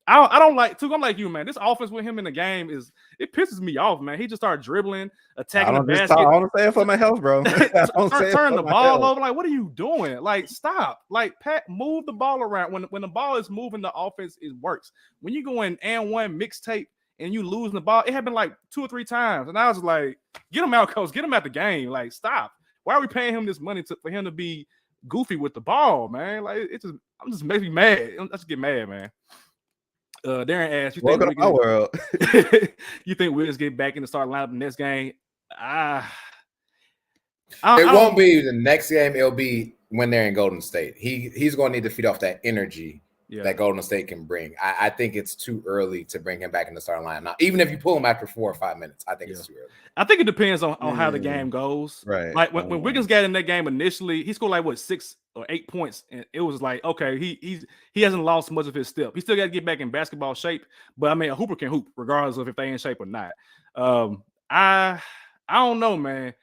I don't like Took. I'm like you, man. This offense with him in the game it pisses me off, man. He just started dribbling, attacking the basket. I don't say it for my health, bro. Turn the ball over. Like, what are you doing? Like, stop. Like, move the ball around. When the ball is moving, the offense works. When you go in and one mixtape and you losing the ball, it happened like 2 or 3 times, and I was like, get him out, coach. Get him out the game. Like, stop. Why are we paying him this money for him to be goofy with the ball, man? Like, I'm just makes me mad. I just get mad, man. Darren asked, you think Wiggins get back in the starting lineup the next game? It won't be the next game. It'll be when they're in Golden State. He's going to need to feed off that energy that Golden State can bring. I think it's too early to bring him back in the starting lineup. Now, even if you pull him after 4 or 5 minutes, I think it's too early. I think it depends on how the game goes. Right. Like when Wiggins got in that game initially, he scored like 6 or 8 points, and it was like, okay, he hasn't lost much of his step. He still got to get back in basketball shape, but I mean, a hooper can hoop regardless of if they in shape or not. I don't know, man.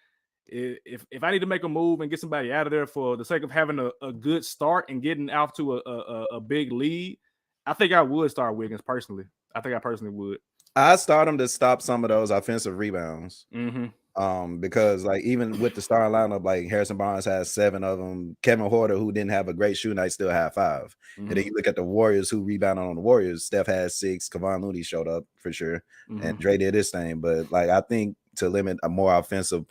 If I need to make a move and get somebody out of there for the sake of having a good start and getting out to a big lead, I think I would start Wiggins personally. I think I personally would. I start him to stop some of those offensive rebounds. Because like even with the starting lineup, like Harrison Barnes has 7 of them. Kevin Huerter, who didn't have a great shooting night, still had 5. And then you look at the Warriors, who rebounded on the Warriors. Steph had 6. Kevon Looney showed up for sure, and Dre did his thing. But like I think to limit a more offensive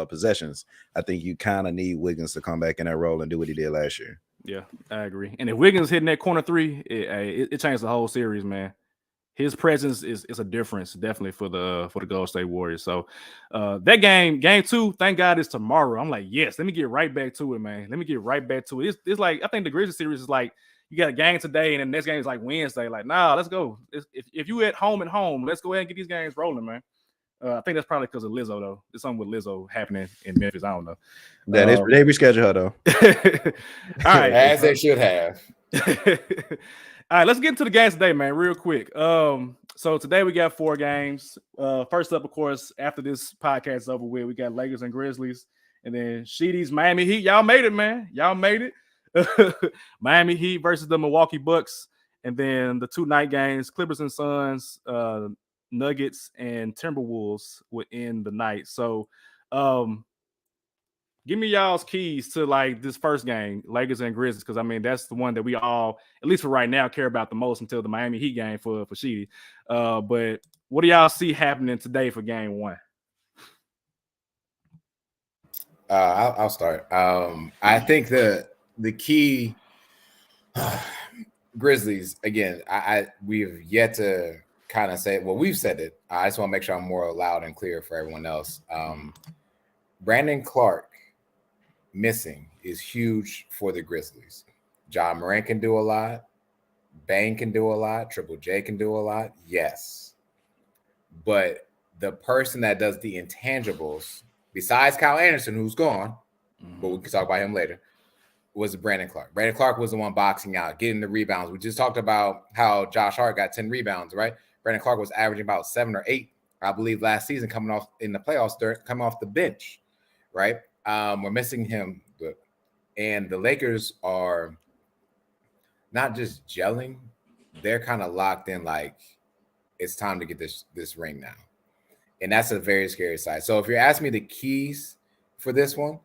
possessions, I think you kind of need Wiggins to come back in that role and do what he did last year. Yeah, I agree. And if Wiggins hitting that corner 3, it changed the whole series, man. His presence is a difference, definitely for the Golden State Warriors. So that game 2, thank God, is tomorrow. I'm like, yes, let me get right back to it, man. Let me get right back to it. It's like I think the Grizzlies series is like you got a game today, and the next game is like Wednesday. Like, nah, let's go. If you at home, let's go ahead and get these games rolling, man. I think that's probably because of Lizzo, though. There's something with Lizzo happening in Memphis. I don't know. They reschedule her, though. All right. As they should have. All right, let's get into the games today, man, real quick. So today we got 4 games. First up, of course, after this podcast is over with, we got Lakers and Grizzlies. And then Sheedy's Miami Heat. Y'all made it, man. Y'all made it. Miami Heat versus the Milwaukee Bucks. And then the 2 night games, Clippers and Suns, Nuggets and Timberwolves would end the night. So give me y'all's keys to like this first game, Lakers and Grizzlies, because I mean that's the one that we all, at least for right now, care about the most until the Miami Heat game for Sheedy. But what do y'all see happening today for game 1? I'll start. I think the key Grizzlies again. We've yet to kind of say, well, we've said it. I just want to make sure I'm more loud and clear for everyone else. Brandon Clark missing is huge for the Grizzlies. John Morant can do a lot. Bane can do a lot. Triple J can do a lot. Yes. But the person that does the intangibles, besides Kyle Anderson, who's gone, but we can talk about him later, was Brandon Clark. Brandon Clark was the one boxing out, getting the rebounds. We just talked about how Josh Hart got 10 rebounds, right? Brandon Clark was averaging about 7 or 8, I believe, last season, coming off in the playoffs, coming off the bench, right? We're missing him. And the Lakers are not just gelling, they're kind of locked in like it's time to get this ring now. And that's a very scary side. So if you're asking me the keys for this one,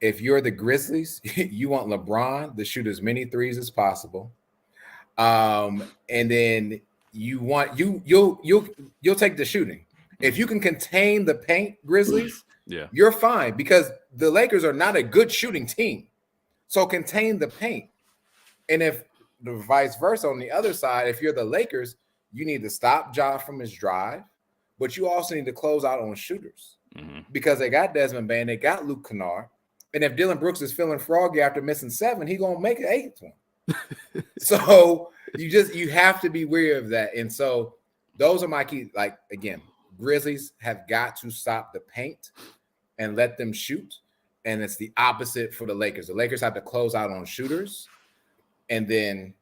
if you're the Grizzlies, you want LeBron to shoot as many threes as possible. And then you'll take the shooting. If you can contain the paint, Grizzlies, you're fine, because the Lakers are not a good shooting team. So contain the paint. And if the vice versa on the other side, if you're the Lakers, you need to stop Ja from his drive, but you also need to close out on shooters because they got Desmond Bane, they got Luke Kennard. And if Dylan Brooks is feeling froggy after missing 7, he's going to make an 8th one. So you have to be wary of that. And so those are my keys. Like, again, Grizzlies have got to stop the paint and let them shoot. And it's the opposite for the Lakers. The Lakers have to close out on shooters. And then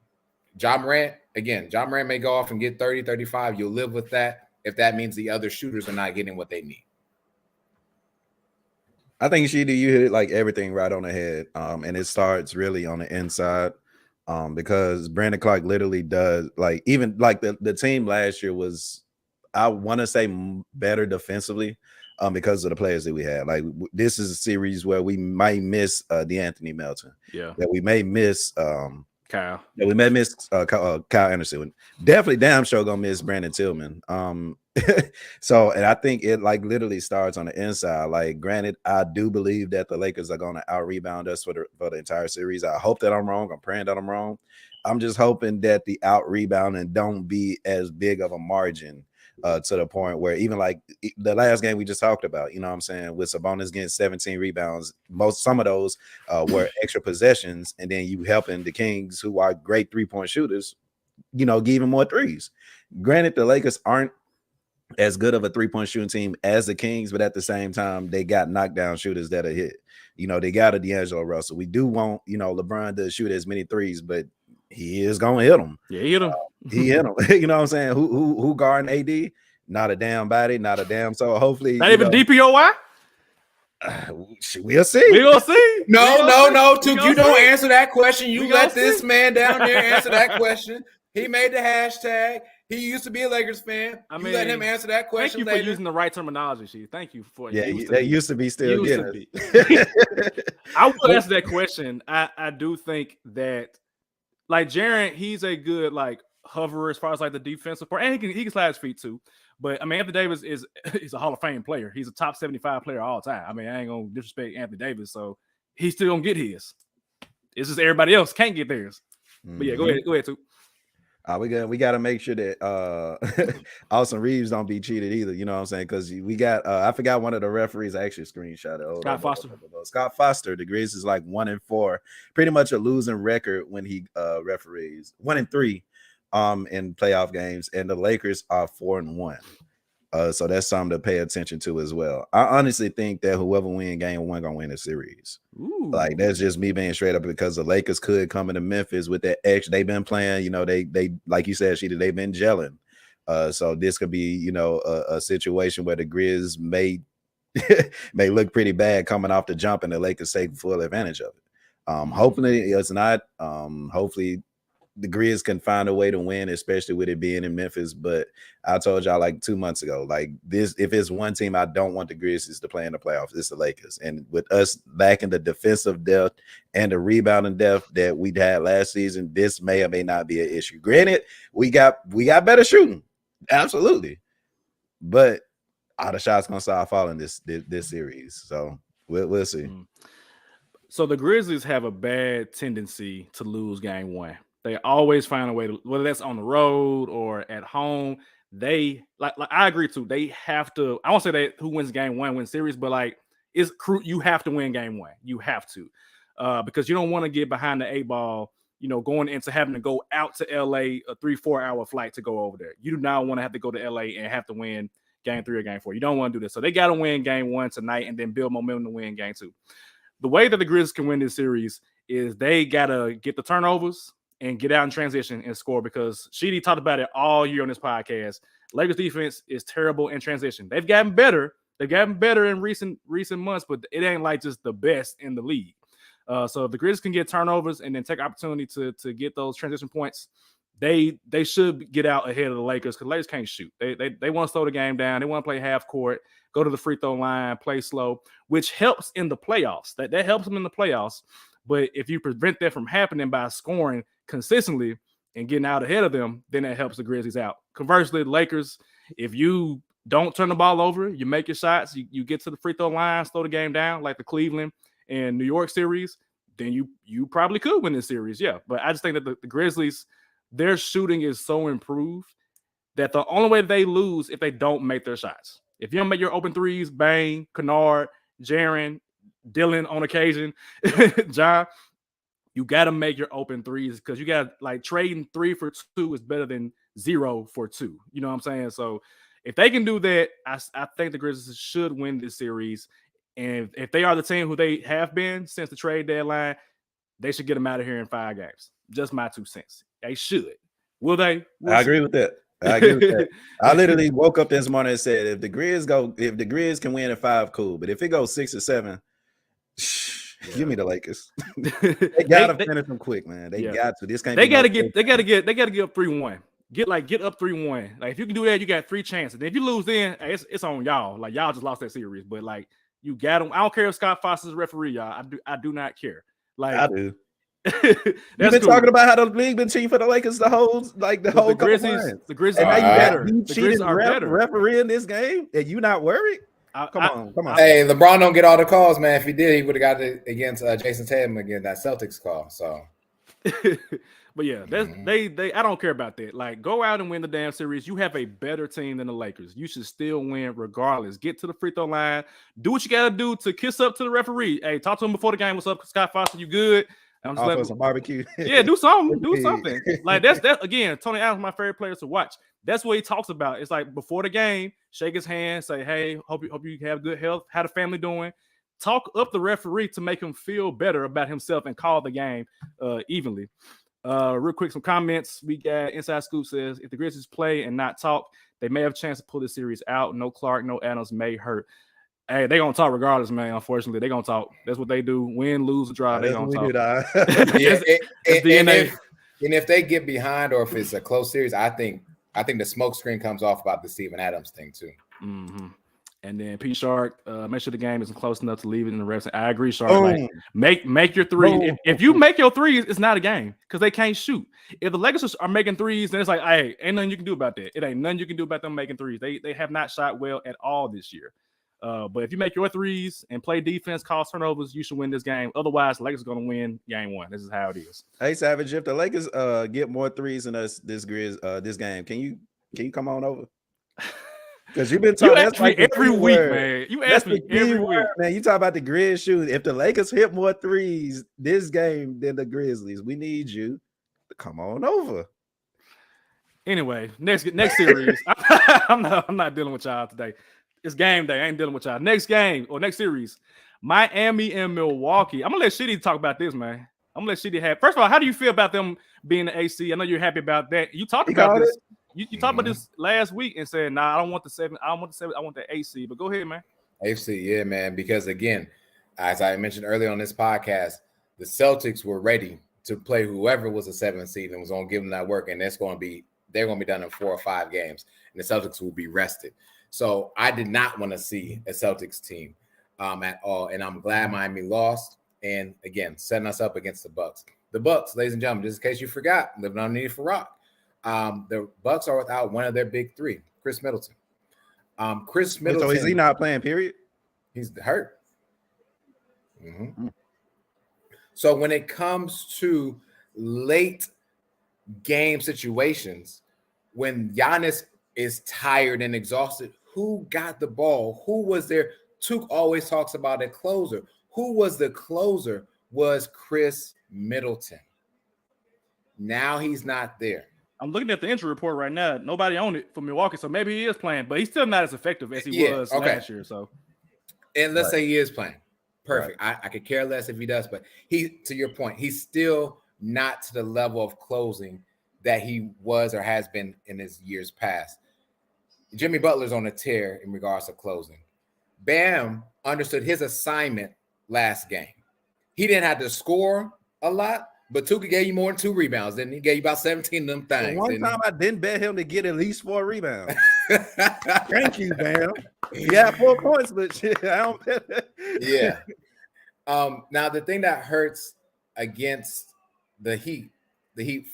John Morant may go off and get 30, 35. You'll live with that. if that means the other shooters are not getting what they need. I think Sheedy, you hit like everything right on the head. And it starts really on the inside. Because Brandon Clark literally does like even like the team last year was, I want to say, better defensively because of the players that we had. Like this is a series where we might miss DeAnthony Melton. Yeah. That we may miss Kyle. Yeah, we may miss Kyle Anderson. Definitely damn sure gonna miss Brandon Tillman. So, and I think it like literally starts on the inside. Like, granted, I do believe that the Lakers are gonna out rebound us for the entire series. I hope that I'm wrong. I'm praying that I'm wrong. I'm just hoping that the out rebounding don't be as big of a margin to the point where even like the last game we just talked about, you know what I'm saying, with Sabonis getting 17 rebounds, some of those were extra possessions, and then you helping the Kings, who are great 3-point shooters, you know, give them more threes. Granted, the Lakers aren't as good of a 3-point shooting team as the Kings, but at the same time, they got knockdown shooters that are hit. You know, they got a D'Angelo Russell. We do want, you know, LeBron to shoot as many threes, but he is gonna hit them. Yeah, he hit him. He hit him. You know what I'm saying? Who guarding AD? Not a damn body, not a damn soul. Hopefully, not even DPOY. We'll see. We gonna see. No. Took, you don't answer that question. You let this see. man down there answer that question. He made the hashtag. He used to be a Lakers fan. I mean, mean, let him answer that question. Thank you later. for using the right terminology, She. Thank you for. Yeah, they used to be still getting it. I will answer that question. I do think that, like, Jaren, he's a good like hoverer as far as like the defensive part, and he can slide his feet too. But I mean, Anthony Davis he's a Hall of Fame player. He's a top 75 player all time. I mean, I ain't gonna disrespect Anthony Davis, so he's still gonna get his. It's just everybody else can't get theirs. Mm-hmm. But yeah, go ahead, too. We got to make sure that Austin Reeves don't be cheated either. You know what I'm saying? Because we got I forgot one of the referees actually screenshot it. Scott Foster. The Grizz is like 1-4, pretty much a losing record when he referees. 1-3 in playoff games, and the Lakers are 4-1. So that's something to pay attention to as well. I honestly think that whoever win game one gonna win the series. Ooh. Like, that's just me being straight up, because the Lakers could come into Memphis with that X. They've been playing, you know, they like you said, Sheeta, they've been gelling. So this could be, you know, a situation where the Grizz may look pretty bad coming off the jump, and the Lakers take full advantage of it. Hopefully it's not. Hopefully the Grizz can find a way to win, especially with it being in Memphis. But I told y'all like 2 months ago, like this, if it's one team I don't want the Grizzlies to play in the playoffs, it's the Lakers. And with us lacking the defensive depth and the rebounding depth that we had last season, this may or may not be an issue. Granted, we got better shooting, absolutely, but all the shots gonna start falling this series. So we'll see. So the Grizzlies have a bad tendency to lose game one. They always find a way to, whether that's on the road or at home. They like I agree too. They have to. I won't say that who wins game one wins series, but like it's you have to win game one. You have to, because you don't want to get behind the 8 ball. You know, going into having to go out to LA, a 3-4 hour flight to go over there. You do not want to have to go to LA and have to win game 3 or game 4. You don't want to do this. So they got to win game 1 tonight and then build momentum to win game 2. The way that the Grizzlies can win this series is they got to get the turnovers and get out in transition and score, because Sheedy talked about it all year on this podcast. Lakers defense is terrible in transition. They've gotten better. They've gotten better in recent months, but it ain't like just the best in the league. So if the Grizzlies can get turnovers and then take opportunity to get those transition points, they should get out ahead of the Lakers, because Lakers can't shoot. They want to slow the game down. They want to play half court, go to the free throw line, play slow, which helps in the playoffs. That helps them in the playoffs. But if you prevent that from happening by scoring consistently and getting out ahead of them, then that helps the Grizzlies out. Conversely, the Lakers, if you don't turn the ball over, you make your shots, you get to the free throw line, slow the game down like the Cleveland and New York series, then you probably could win this series, yeah. But I just think that the Grizzlies, their shooting is so improved that the only way they lose if they don't make their shots. If you don't make your open threes, Bane, Kennard, Jaren, Dylan on occasion, John, you got to make your open threes, because you got like trading 3 for 2 is better than 0 for 2. You know what I'm saying? So if they can do that, I think the Grizzlies should win this series. And if they are the team who they have been since the trade deadline, they should get them out of here in 5 games. Just my 2 cents. They should. Will they? I agree with that. I agree with that. I literally woke up this morning and said, if the Grizz can win at 5, cool. But if it goes 6 or 7, give me the Lakers. They gotta finish them quick, man. They got to. This can't. They gotta get up 3-1. Get up 3-1. Like if you can do that, you got 3 chances. And if you lose, then it's on y'all. Like y'all just lost that series. But like you got them. I don't care if Scott Foster is a referee, y'all. I do not care. Like I do. You've been talking about how the league been cheating for the Lakers the whole Grizzlies. The Grizzlies and are now you better. got The Grizzlies are better. Referee in this game, and you not worried? Come on. Hey, LeBron don't get all the calls, man. If he did, he would have got it against Jason Tatum against that Celtics call. So, but yeah, they. I don't care about that. Like, go out and win the damn series. You have a better team than the Lakers. You should still win regardless. Get to the free throw line. Do what you got to do to kiss up to the referee. Hey, talk to him before the game. What's up, Scott Foster? You good? I'm just letting some barbecue. Yeah, do something. Do something. Like that's again. Tony Allen's my favorite player to watch. That's what he talks about. It's like before the game, shake his hand, say, "Hey, hope you have good health. How the family doing?" Talk up the referee to make him feel better about himself and call the game evenly. Real quick, some comments. We got Inside Scoop says, if the Grizzlies play and not talk, they may have a chance to pull this series out. No Clark, no Adams may hurt. Hey, they gonna talk regardless, man. Unfortunately, they gonna talk. That's what they do. Win, lose, or draw. They gonna talk. And if they get behind, or if it's a close series, I think the smoke screen comes off about the Steven Adams thing too. Mm-hmm. And then P Shark, make sure the game isn't close enough to leave it in the refs. I agree, Shark. Like, make your three. If you make your threes, it's not a game because they can't shoot. If the Lakers are making threes, then it's like, hey, ain't nothing you can do about that. It ain't nothing you can do about them making threes. They have not shot well at all this year. But if you make your threes and play defense, cause turnovers, you should win this game. Otherwise, the Lakers are going to win game 1. This is how it is. Hey, Savage, if the Lakers get more threes than us this game, can you come on over? Because you've been talking. You ask me every week, man. You ask me every week, man. You talk about the Grizz shooting. If the Lakers hit more threes this game than the Grizzlies, we need you to come on over. Anyway, next series. I'm not dealing with y'all today. It's game day. I ain't dealing with y'all. Next game or next series, Miami and Milwaukee. I'm gonna let Shitty talk about this, man. I'm gonna let Shitty have. First of all, how do you feel about them being the AC? I know you're happy about that. You talked about this. You talked about this last week and said, "Nah, I don't want the 7. I don't want the 7. I want the AC." But go ahead, man. AC, yeah, man. Because again, as I mentioned earlier on this podcast, the Celtics were ready to play whoever was a 7th seed and was going to give them that work, and they're going to be done in 4 or 5 games, and the Celtics will be rested. So I did not want to see a Celtics team at all, and I'm glad Miami lost. And again, setting us up against the Bucks. The Bucks, ladies and gentlemen, just in case you forgot, living underneath a rock. The Bucks are without one of their big 3, Chris Middleton. Chris Middleton. So is he not playing? Period. He's hurt. Mm-hmm. So when it comes to late game situations, when Giannis is tired and exhausted, who got the ball? Who was there? Took always talks about a closer. Who was the closer? Was Chris Middleton. Now he's not there. I'm looking at the injury report right now. Nobody on it for Milwaukee, so maybe he is playing, but he's still not as effective as he was last year. So, and let's say he is playing. Perfect. Right. I could care less if he does, but to your point, he's still not to the level of closing that he was or has been in his years past. Jimmy Butler's on a tear in regards to closing. Bam understood his assignment last game. He didn't have to score a lot, but Tuka gave you more than 2 rebounds. Then he gave you about 17 of them things. One time I didn't bet him to get at least 4 rebounds. Thank you, Bam. Yeah, 4 points, but shit, I don't bet that. Yeah. Now the thing that hurts against the Heat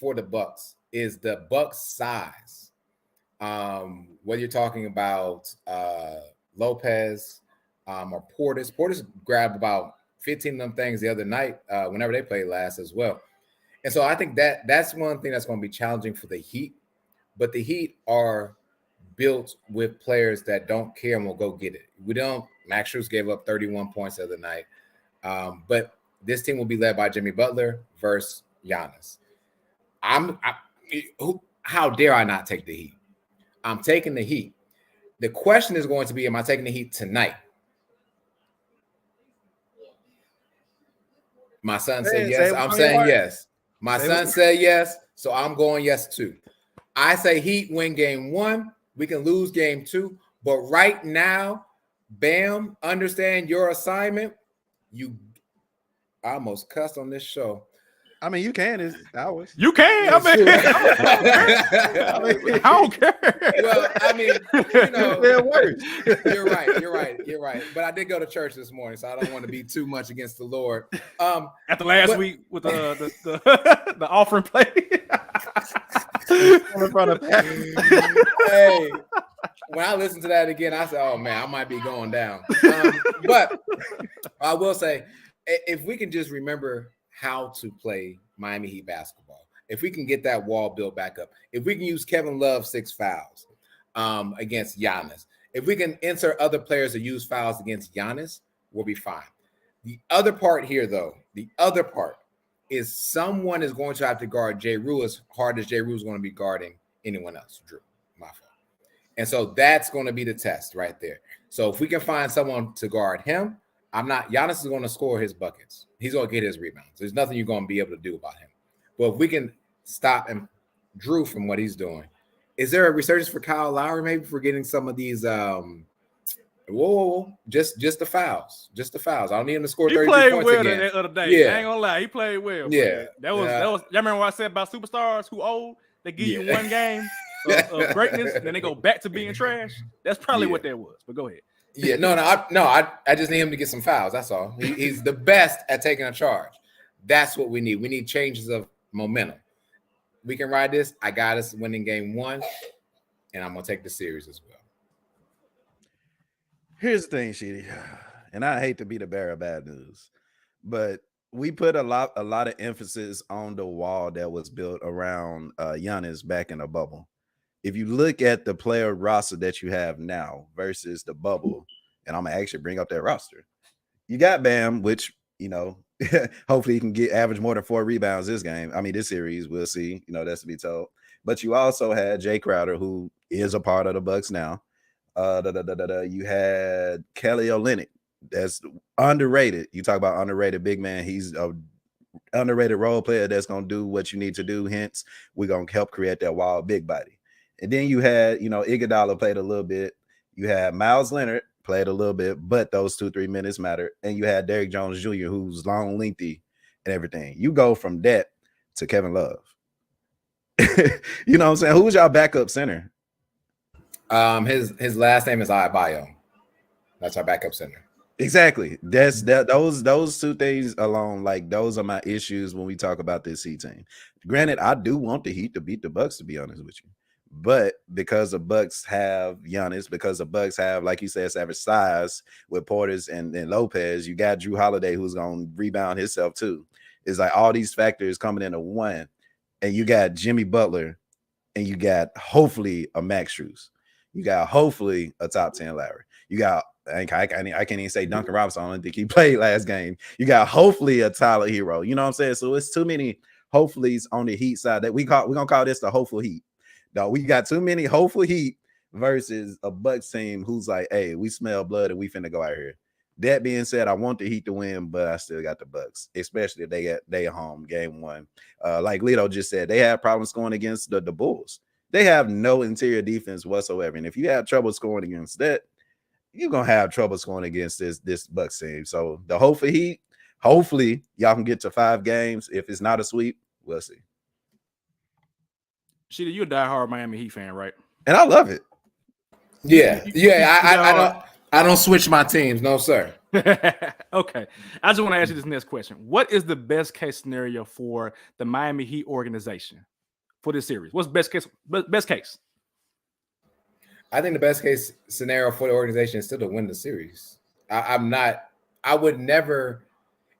for the Bucks is the Bucks size. Whether you're talking about Lopez or Portis. Portis grabbed about 15 of them things the other night whenever they played last as well. And so I think that's one thing that's going to be challenging for the Heat. But the Heat are built with players that don't care and will go get it. Max Strus gave up 31 points the other night. But this team will be led by Jimmy Butler versus Giannis. How dare I not take the Heat? I'm taking the Heat. The question is going to be, am I taking the Heat tonight? My son said yes. I'm saying yes. My son said yes, so I'm going yes too. I say Heat win game 1. We can lose game 2. But right now, Bam, understand your assignment. I almost cussed on this show. I mean, you can. It's ours. You can. I mean, I don't care. Well, I mean, you know, it works. You're right. But I did go to church this morning, so I don't want to be too much against the Lord. After last week with the the offering plate. In front of Hey, when I listen to that again, I said, "Oh man, I might be going down." But I will say, if we can just remember how to play Miami Heat basketball, if we can get that wall built back up, if we can use Kevin Love's 6 fouls against Giannis, if we can insert other players to use fouls against Giannis, we'll be fine. The other part here, though, is someone is going to have to guard J. Rue as hard as J. Rue is going to be guarding anyone else. Drew, my fault. And so that's going to be the test right there. So if we can find someone to guard him, Giannis is going to score his buckets. He's going to get his rebounds. There's nothing you're going to be able to do about him. But if we can stop Drew from what he's doing, is there a resurgence for Kyle Lowry maybe for getting some of these just the fouls. I don't need him to score 32 points again. He played well that other day. Yeah. I ain't gonna lie. He played well. Yeah. That was y'all remember what I said about superstars who old? They give you one game of greatness, and then they go back to being trash. That's probably what that was. But go ahead. Yeah, I just need him to get some fouls. That's all. He's the best at taking a charge. That's what we need. We need changes of momentum. We can ride this. I got us winning game 1, and I'm gonna take the series as well. Here's the thing, Sheedy, and I hate to be the bearer of bad news, but we put a lot of emphasis on the wall that was built around Giannis back in the bubble. If you look at the player roster that you have now versus the bubble, and I'm gonna actually bring up that roster, you got Bam, which hopefully he can average more than 4 rebounds this game. I mean, this series, we'll see. That's to be told. But you also had Jay Crowder, who is a part of the Bucks now. You had Kelly Olynyk, that's underrated. You talk about underrated big man. He's a underrated role player that's gonna do what you need to do. Hence, we're gonna help create that wild big body. And then you had, Iguodala played a little bit. You had Miles Leonard played a little bit, but those 2-3 minutes matter. And you had Derrick Jones Jr., who's long, lengthy, and everything. You go from that to Kevin Love. You know what I'm saying? Who's y'all backup center? His last name is Adebayo. That's our backup center. Exactly. Those 2 things alone, like those are my issues when we talk about this Heat team. Granted, I do want the Heat to beat the Bucks, to be honest with you. But because the Bucks have Giannis, because the Bucks have, like you said, savage size with Portis and Lopez, you got Drew Holiday who's gonna rebound himself too. It's like all these factors coming into one, and you got Jimmy Butler, and you got hopefully a Max Strus. You got hopefully a top 10 Lowry. You got I can't even say Duncan Robinson. I don't think he played last game. You got hopefully a Tyler Hero. You know what I'm saying? So it's too many hopefullys on the Heat side that we're gonna call this the hopeful Heat. No, we got too many hopeful Heat versus a Bucks team who's like, hey, we smell blood and we finna go out here. That being said, I want the Heat to win, but I still got the Bucks, especially if they at home game 1. Like Lito just said, they have problems scoring against the Bulls. They have no interior defense whatsoever. And if you have trouble scoring against that, you're going to have trouble scoring against this Bucks team. So the hope for Heat, hopefully y'all can get to 5 games. If it's not a sweep, we'll see. Sheeta, you're a diehard Miami Heat fan, right? And I love it. Yeah. I don't switch my teams. No, sir. Okay. I just want to ask you this next question. What is the best case scenario for the Miami Heat organization for this series? What's best case? Best case? I think the best case scenario for the organization is still to win the series. I would never,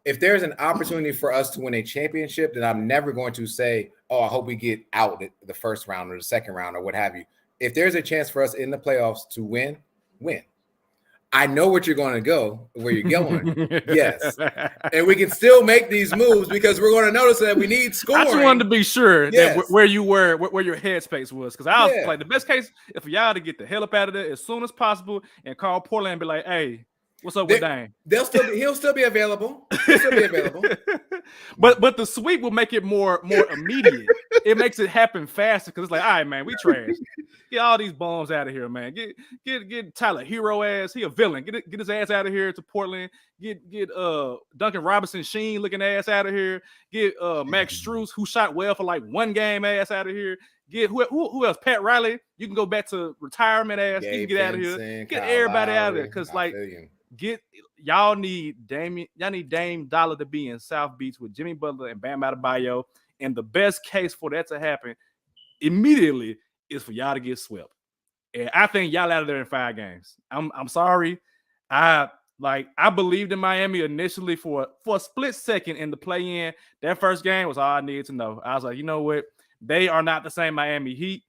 if there's an opportunity for us to win a championship, then I'm never going to say, oh, I hope we get out the first round or the second round or what have you. If there's a chance for us in the playoffs to win. I know what you're going to go, where you're going. Yes. And we can still make these moves because we're going to notice that we need scoring. I just wanted to be sure that where you were, where your headspace was. Because I was like, the best case is for y'all to get the hell up out of there as soon as possible and call Portland and be like, hey, what's up with Dame? He'll still be available. It'll be available. but the sweep will make it more immediate. It makes it happen faster because it's like, all right, man, we trash. Get all these bums out of here, man. Get Tyler Hero ass. He a villain. Get his ass out of here to Portland. Get Duncan Robinson Sheen looking ass out of here. Get Max Strus, who shot well for like one game, ass out of here. Get who else? Pat Riley. You can go back to retirement ass. You can get out of here. Get everybody out of there. Because like y'all need Dame Dollar to be in South Beach with Jimmy Butler and Bam Adebayo. And the best case for that to happen immediately is for y'all to get swept. And I think y'all out of there in 5 games. I'm sorry. I believed in Miami initially for a split second in the play-in. That first game was all I needed to know. I was like, you know what? They are not the same Miami Heat.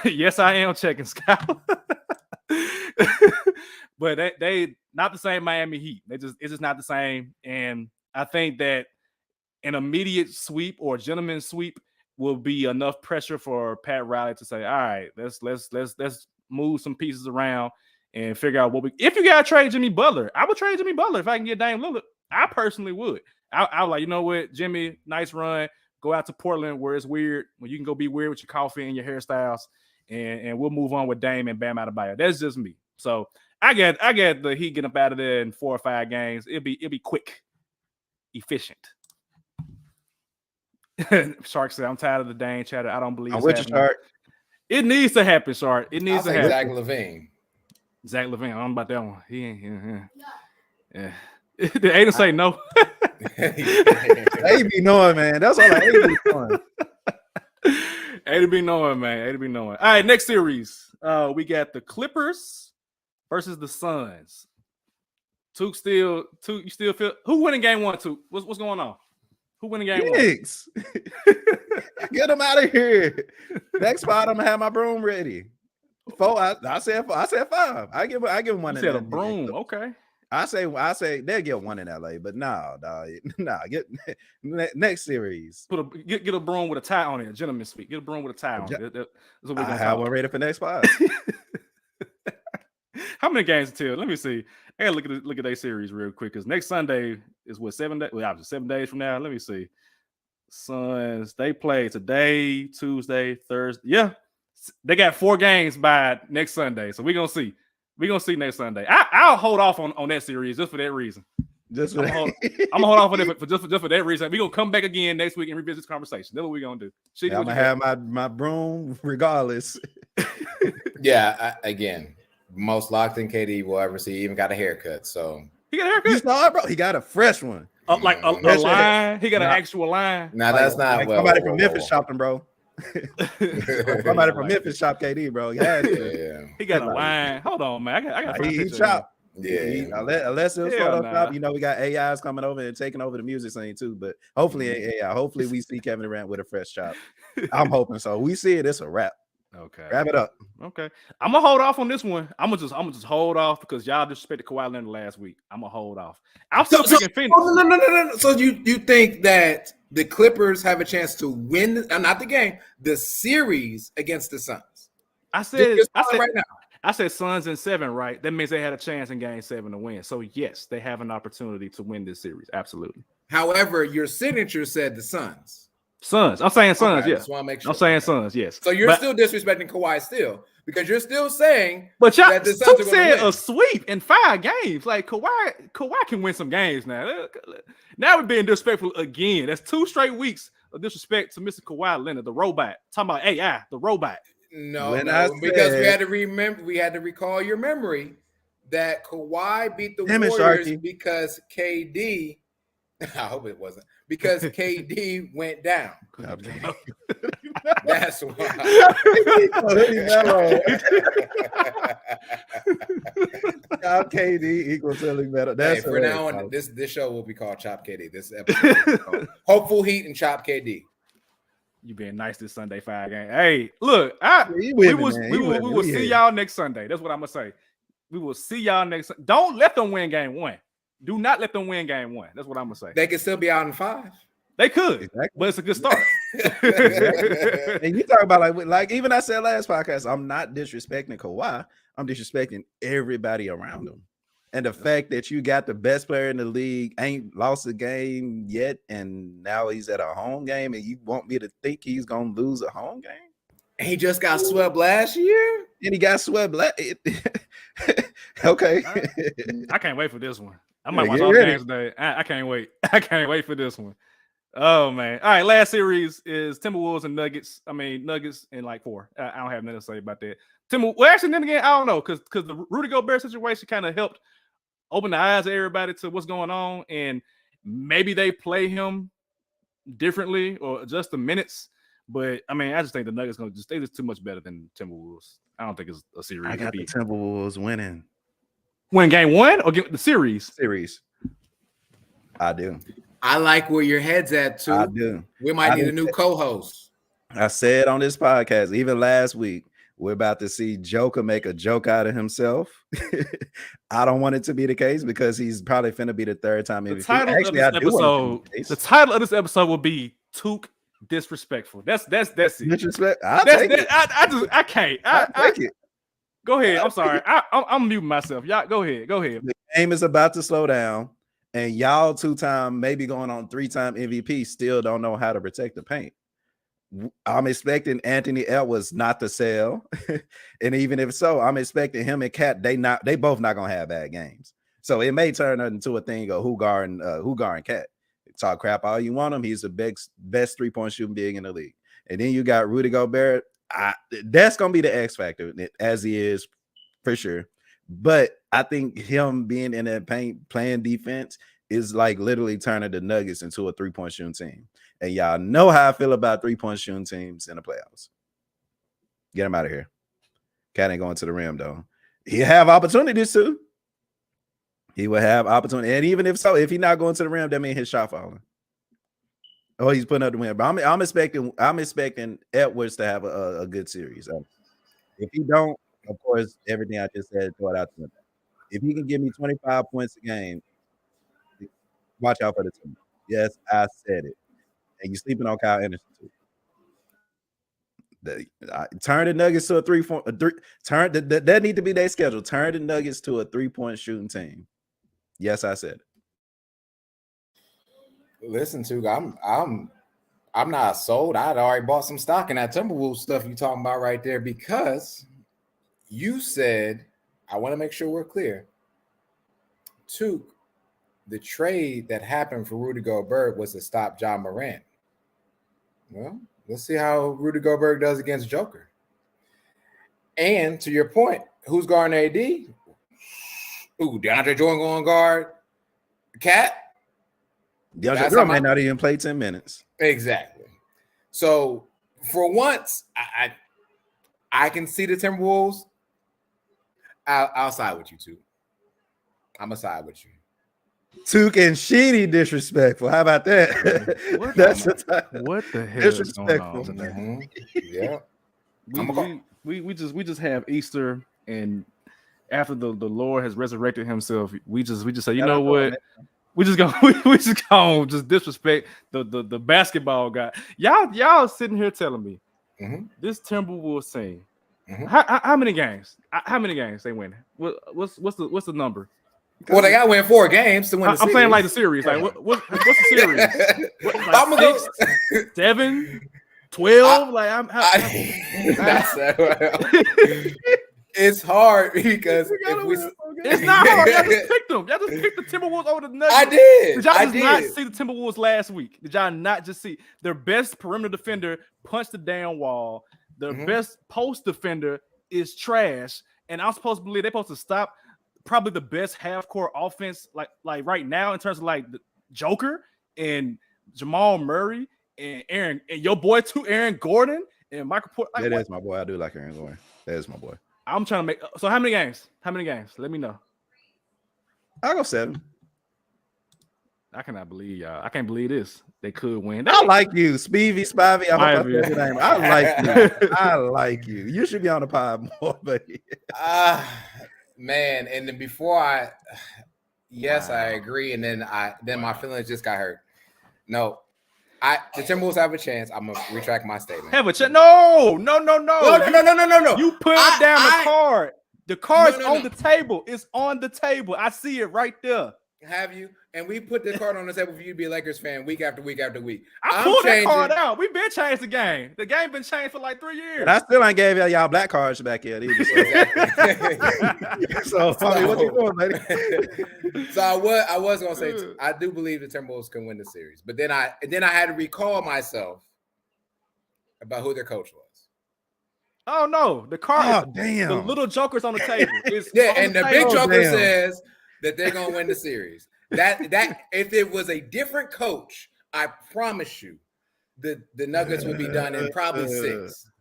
Yes, I am checking scout. But they not the same Miami Heat. It's just not the same. And I think that an immediate sweep or gentleman's sweep will be enough pressure for Pat Riley to say, all right, let's move some pieces around and figure out what if you gotta trade Jimmy Butler. I would trade Jimmy Butler if I can get Dame Lillard. I personally would. I was like, you know what, Jimmy, nice run. Go out to Portland where it's weird, where you can go be weird with your coffee and your hairstyles, and we'll move on with Dame and Bam Adebayo. That's just me. So I get the Heat getting up out of there in 4 or 5 games. It'll be quick, efficient. Shark said, I'm tired of the Dame chatter. I don't believe I'm with you, Shark. It needs to happen, Shark. It needs to happen. Zach LaVine. Zach LaVine. I don't know about that one. He ain't. Yeah. Did Aiden say no? Aiden be knowing, man. That's all Aiden be knowing. Aiden be knowing, man. Aiden be knowing. All right, next series. We got the Clippers versus the Suns. You still feel who winning game 1, Took? What's going on? Who winning game 1? Get them out of here. Next spot, I'm gonna have my broom ready. 4. I said 5. I give them one. You said a broom. Game. Okay. I say they'll get one in LA, but no, dog. Nah, get next series. Get a broom with a tie on it, gentleman's suite. Get a broom with a tie on it. That's what we're I have one ready for next spot. How many games until? Let me see. I gotta look at their series real quick because next Sunday is what 7 days. Well, obviously 7 days from now. Let me see. Suns, they play today, Tuesday, Thursday. Yeah, they got 4 games by next Sunday. So we're gonna see. We're gonna see next Sunday. I'll hold off on that series just for that reason. I'm gonna hold off on it for just for that reason. We're gonna come back again next week and revisit this conversation. That's what we're gonna do. Yeah, I'm gonna have my broom regardless. Yeah, again, most locked in KD will ever see. He even got a haircut. So he got a haircut. You saw it, bro. He got a fresh one. Like a line. He got an actual line. Now that's not somebody from Memphis shopped him, bro. Somebody from Memphis shopped KD, bro. He got a line. Hold on, man. I got he chopped. Yeah. Unless it was Photoshop, you know, we got AIs coming over and taking over the music scene too. But hopefully AI. Hopefully we see Kevin Durant with a fresh chop. I'm hoping so. We see it. It's a wrap. Okay. Wrap it up. Okay. I'm gonna hold off on this one. I'm gonna just hold off because y'all disrespected Kawhi Leonard last week. I'm gonna hold off. I'm still picking Phoenix. No. So you think that the Clippers have a chance to win, not the game, the series against the Suns? I said right now. I said Suns in 7, right? That means they had a chance in game 7 to win. So yes, they have an opportunity to win this series. Absolutely. However, your signature said the Suns. I'm saying Suns, okay, yes. I'm saying Suns, yes. So you're still disrespecting Kawhi still because you're still saying but y'all that the Suns are said win. A sweep in 5 games. Like Kawhi can win some games now. Now we're being disrespectful again. That's 2 straight weeks of disrespect to Mr. Kawhi Leonard, the robot. Talking about AI, the robot. No, because we had to recall your memory that Kawhi beat the Warriors because KD. I hope it wasn't because KD went down. That's why. Chop KD equals selling better. That's for now on. This show will be called Chop KD. This episode will be called Hopeful Heat and Chop KD. You being nice this Sunday 5 game. Hey, look, we will see y'all next Sunday. That's what I'm gonna say. We will see y'all next. Don't let them win game 1. Do not let them win game 1. That's what I'm gonna say. They can still be out in 5. They could, but it's a good start. And you talk about like even I said last podcast, I'm not disrespecting Kawhi. I'm disrespecting everybody around him. And the fact that you got the best player in the league ain't lost a game yet, and now he's at a home game, and you want me to think he's gonna lose a home game? And he just got swept last year, and he got swept. Okay, I can't wait for this one. I might watch all the games today. I can't wait. I can't wait for this one. Oh man! All right, last series is Timberwolves and Nuggets. I mean Nuggets in like 4. I don't have nothing to say about that. Well, actually, then again, I don't know because the Rudy Gobert situation kind of helped open the eyes of everybody to what's going on, and maybe they play him differently or adjust the minutes. But I mean, I just think the Nuggets gonna stay just too much better than Timberwolves. I don't think it's a series. I got the Timberwolves winning. Win game 1 or the series? Series. I do. I like where your head's at too. I do. We might need a new co-host. I said on this podcast, even last week, we're about to see Joker make a joke out of himself. I don't want it to be the case because he's probably finna be the 3rd time MVP. The title of this episode will be Took Disrespectful. That's it. Disrespect. I can't. take it. Go ahead. I'm sorry. I'm muting myself. Y'all go ahead. The game is about to slow down, and y'all 2-time, maybe going on 3-time MVP still don't know how to protect the paint. I'm expecting Anthony Edwards not to sell, and even if so, I'm expecting him and Cat. They both not gonna have bad games. So it may turn into a thing of who guarding Cat. Talk crap all you want him. He's the best 3-point shooting big in the league. And then you got Rudy Gobert. That's gonna be the X factor, as he is for sure. But I think him being in that paint playing defense is like literally turning the Nuggets into a 3-point shooting team. And y'all know how I feel about 3-point shooting teams in the playoffs. Get him out of here. Cat ain't going to the rim, though. He'll have opportunities too. He will have opportunity. And even if so, if he's not going to the rim, that means his shot falling. Oh, he's putting up the win. But I'm expecting Edwards to have a good series. If he don't, of course, everything I just said, throw it out to him. If he can give me 25 points a game, watch out for the team. Yes, I said it. And you're sleeping on Kyle Anderson too. Turn the Nuggets to a 3-point. That need to be their schedule. Turn the Nuggets to a 3-point shooting team. Yes, I said it. Listen, to I'm not sold. I'd already bought some stock in that Timberwolves stuff you talking about right there because you said, I want to make sure we're clear. The trade that happened for Rudy Gobert was to stop Ja Morant. Well, let's see how Rudy Gobert does against Joker. And to your point, who's guarding AD? DeAndre Jordan going to guard Cat? DeAndre Jordan might not even play 10 minutes. Exactly. So for once, I can see the Timberwolves. I'll side with you too. I'm gonna side with you. Took and Sheedy disrespectful. How about that? What the hell disrespectful. Is going on today? Yeah. We just have Easter, and after the Lord has resurrected himself, we just say, you know what? We just gonna just disrespect the basketball guy. Y'all sitting here telling me this Timberwolves team. How many games? How many games they win? What's the number? Well, they got to win 4 games to win the series. I'm saying like the series. Like what's the series? I'm gonna 6, 7, 12. It's hard because it's not hard. Y'all just picked them. Y'all just picked the Timberwolves over the Nuggets. I did. Did y'all just not see the Timberwolves last week? Did y'all not just see their best perimeter defender punch the damn wall? Their best post defender is trash, and I'm supposed to believe they're supposed to stop probably the best half-court offense like right now in terms of like the Joker and Jamal Murray and Aaron and your boy too, Aaron Gordon and Michael Porter. That is my boy. I do like Aaron Gordon. That is my boy. I'm trying to make so how many games? Let me know. I'll go 7. I cannot believe y'all. I can't believe this. They could win. I like you, Spivey. I like you. You should be on the pod more, buddy. Man, and then before I agree, and then my feelings just got hurt. No, the Timberwolves have a chance. I'm gonna retract my statement. Have a chance? No. No. You put down the card. The card's on the table. It's on the table. I see it right there. Have you? And we put the card on the table for you to be a Lakers fan week after week after week. I pulled that card out. We've been changed the game. The game been changed for like 3 years. And I still ain't gave y'all black cards back yet either. So, I mean, what you doing, lady? So I was gonna say I do believe the Timberwolves can win the series, but then I had to recall myself about who their coach was. Oh no, the card. Oh, damn. The little joker's on the table. And the big joker says that they're gonna win the series. That if it was a different coach, I promise you, the Nuggets would be done in probably 6.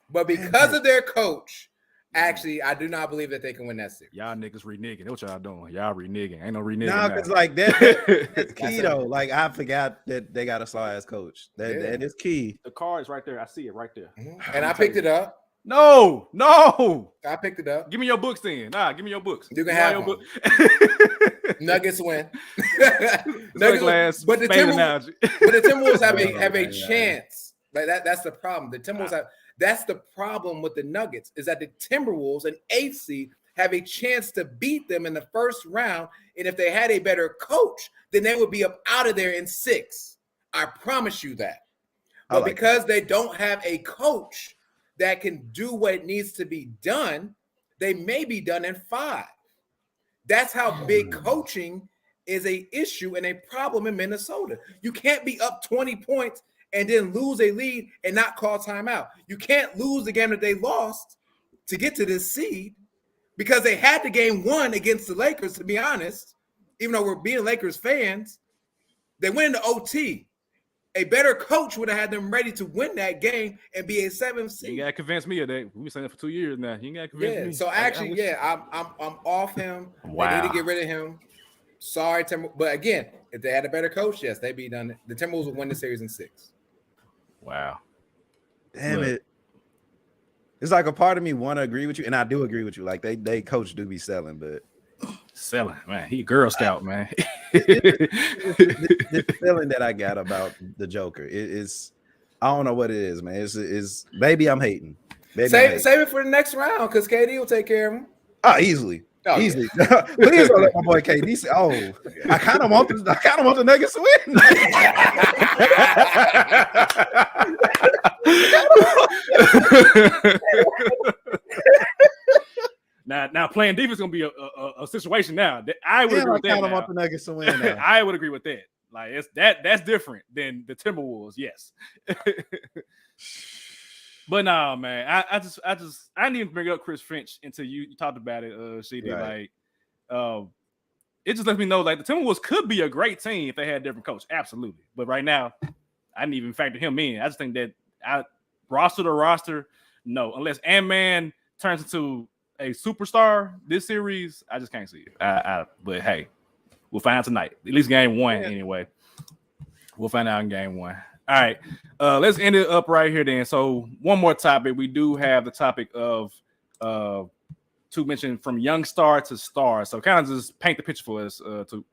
But because of their coach, actually, I do not believe that they can win that series. Y'all niggas reneging. What y'all doing? Y'all reneging. Ain't no reneging. No, because like that's key though. Like I forgot that they got a star ass coach. That is key. The card is right there. I see it right there. And I picked it up. No. I picked it up. Give me your books then. Give me your books. You can have your book. Nuggets win. Nuggets win. But the Timberwolves have a chance. Like that's the problem. The Timberwolves have. That's the problem with the Nuggets is that the Timberwolves, an 8th seed, have a chance to beat them in the first round. And if they had a better coach, then they would be up out of there in 6. I promise you that. But because they don't have a coach that can do what needs to be done, they may be done in 5. That's how big coaching is a issue and a problem in Minnesota. You can't be up 20 points and then lose a lead and not call timeout. You can't lose the game that they lost to get to this seed because they had the game 1 against the Lakers, to be honest. Even though we're being Lakers fans, they went into OT. A better coach would have had them ready to win that game and be a 7th seed. You gotta convince me of that. We've been saying that for 2 years now. You gotta convince me. So actually, I'm off him. Wow. They need to get rid of him. Sorry, Timberwolves. But again, if they had a better coach, yes, they'd be done. The Timberwolves would win the series in 6. Wow. Damn it. It's like a part of me want to agree with you, and I do agree with you. Like they coach do be selling, but selling, man. He a Girl Scout, man. the feeling that I got about the Joker is I don't know what it is, man. It's maybe I'm hating. Save it for the next round because KD will take care of him. Oh, easily. Easily. Please don't let my boy KD say, I kind of want the Nuggets to win. Now playing defense is gonna be a situation now. I would agree with that. I want the Nuggets to win. I would agree with that. Like that's different than the Timberwolves, yes. But nah, man, I didn't even bring up Chris Finch until you talked about it, CD. Right. Like, it just lets me know like the Timberwolves could be a great team if they had a different coach, absolutely. But right now, I didn't even factor him in. I just think that roster to roster, no, unless Ant-Man turns into a superstar this series, I just can't see it. But hey, we'll find out tonight. At least game 1 anyway. We'll find out in game 1. All right, let's end it up right here then. So one more topic. We do have the topic of to mention from young star to star. So kind of just paint the picture for us too.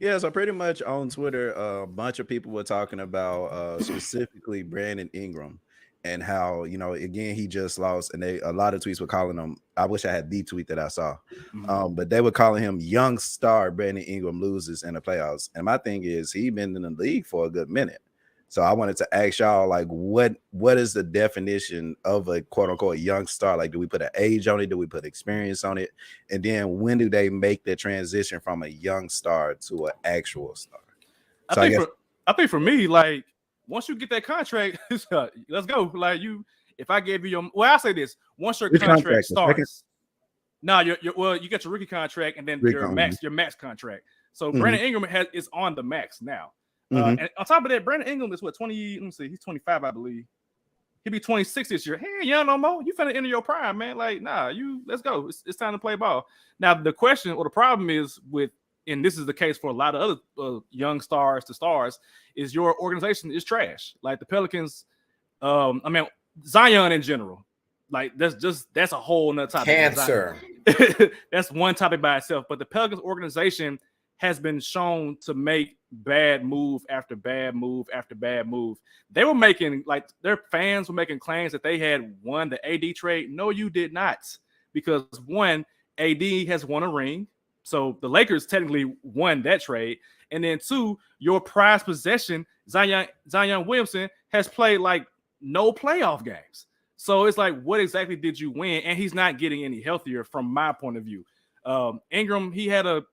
Yeah, so pretty much on Twitter, a bunch of people were talking about specifically Brandon Ingram and how, again, he just lost. And a lot of tweets were calling him, I wish I had the tweet that I saw, but they were calling him young star Brandon Ingram loses in the playoffs. And my thing is he's been in the league for a good minute. So I wanted to ask y'all, like, what is the definition of a quote unquote young star? Like, do we put an age on it? Do we put experience on it? And then when do they make the transition from a young star to an actual star? I think for me, like, once you get that contract, let's go. Like if I gave you I'll say this: once your contract starts, you get your rookie contract and then your max contract. So Brandon Ingram is on the max now. And on top of that, Brandon Ingram is what 20. Let me see, he's 25, I believe. He'll be 26 this year. Hey, young no more. You finna enter your prime, man. Like, let's go. It's time to play ball. Now the question or the problem is and this is the case for a lot of other young stars to stars, is your organization is trash. Like the Pelicans, Zion in general. Like that's a whole nother topic. Cancer. That's one topic by itself. But the Pelicans organization has been shown to make bad move after bad move after bad move. They were making, like, their fans were making claims that they had won the AD trade. No, you did not. Because one, AD has won a ring. So the Lakers technically won that trade. And then 2, your prized possession, Zion Williamson, has played like no playoff games. So it's like, what exactly did you win? And he's not getting any healthier from my point of view. Ingram, he had a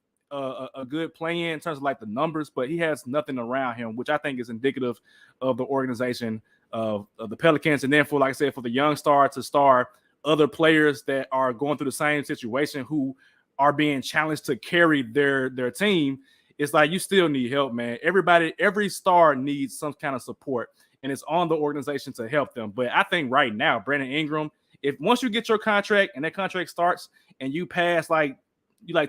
good play in terms of like the numbers, but he has nothing around him, which I think is indicative of the organization of the Pelicans. And then for, like I said, for the young star to star other players that are going through the same situation who are being challenged to carry their team, it's like you still need help, man. Every star needs some kind of support, and it's on the organization to help them. But I think right now, Brandon Ingram, if once you get your contract and that contract starts and you pass like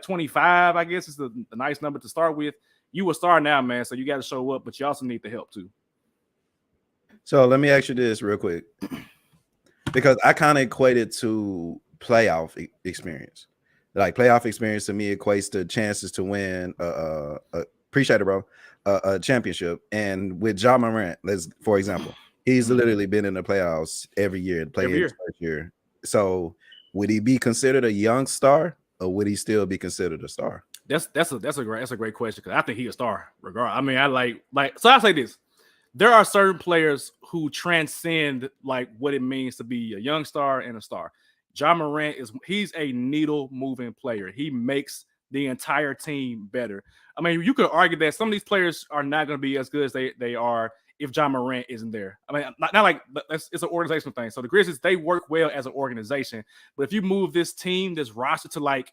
25, I guess is the nice number to start with, you will start now, man. So you got to show up, but you also need the help too. So let me ask you this real quick, because I kind of equate it to playoff experience. Like playoff experience to me equates to chances to win. Appreciate it, bro. A championship. And with Ja Morant, for example, he's literally been in the playoffs every year. His first year. So would he be considered a young star, or would he still be considered a star? That's a great question, because I think he's a star regardless. I mean, I like so I say this. There are certain players who transcend like what it means to be a young star and a star. Ja Morant he's a needle moving player. He makes the entire team better. I mean, you could argue that some of these players are not going to be as good as they are if Ja Morant isn't there. I mean, not like it's an organizational thing. So the Grizzlies, they work well as an organization, but if you move this team, this roster to like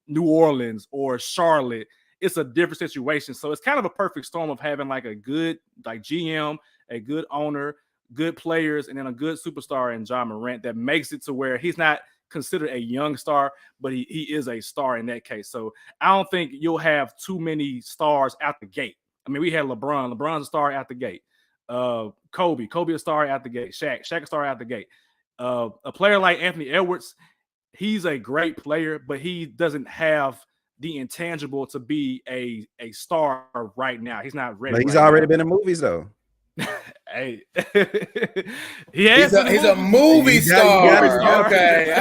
New Orleans or Charlotte, it's a different situation. So it's kind of a perfect storm of having like a good like GM, a good owner, good players, and then a good superstar in Ja Morant that makes it to where he's not considered a young star, but he is a star in that case. So I don't think you'll have too many stars out the gate. I mean, we had LeBron. LeBron's a star out the gate. Kobe a star out the gate. Shaq a star out the gate. A player like Anthony Edwards, he's a great player, but he doesn't have the intangible to be a star right now. He's not ready. But he's already been in movies though. Hey, he's a movie star. Okay,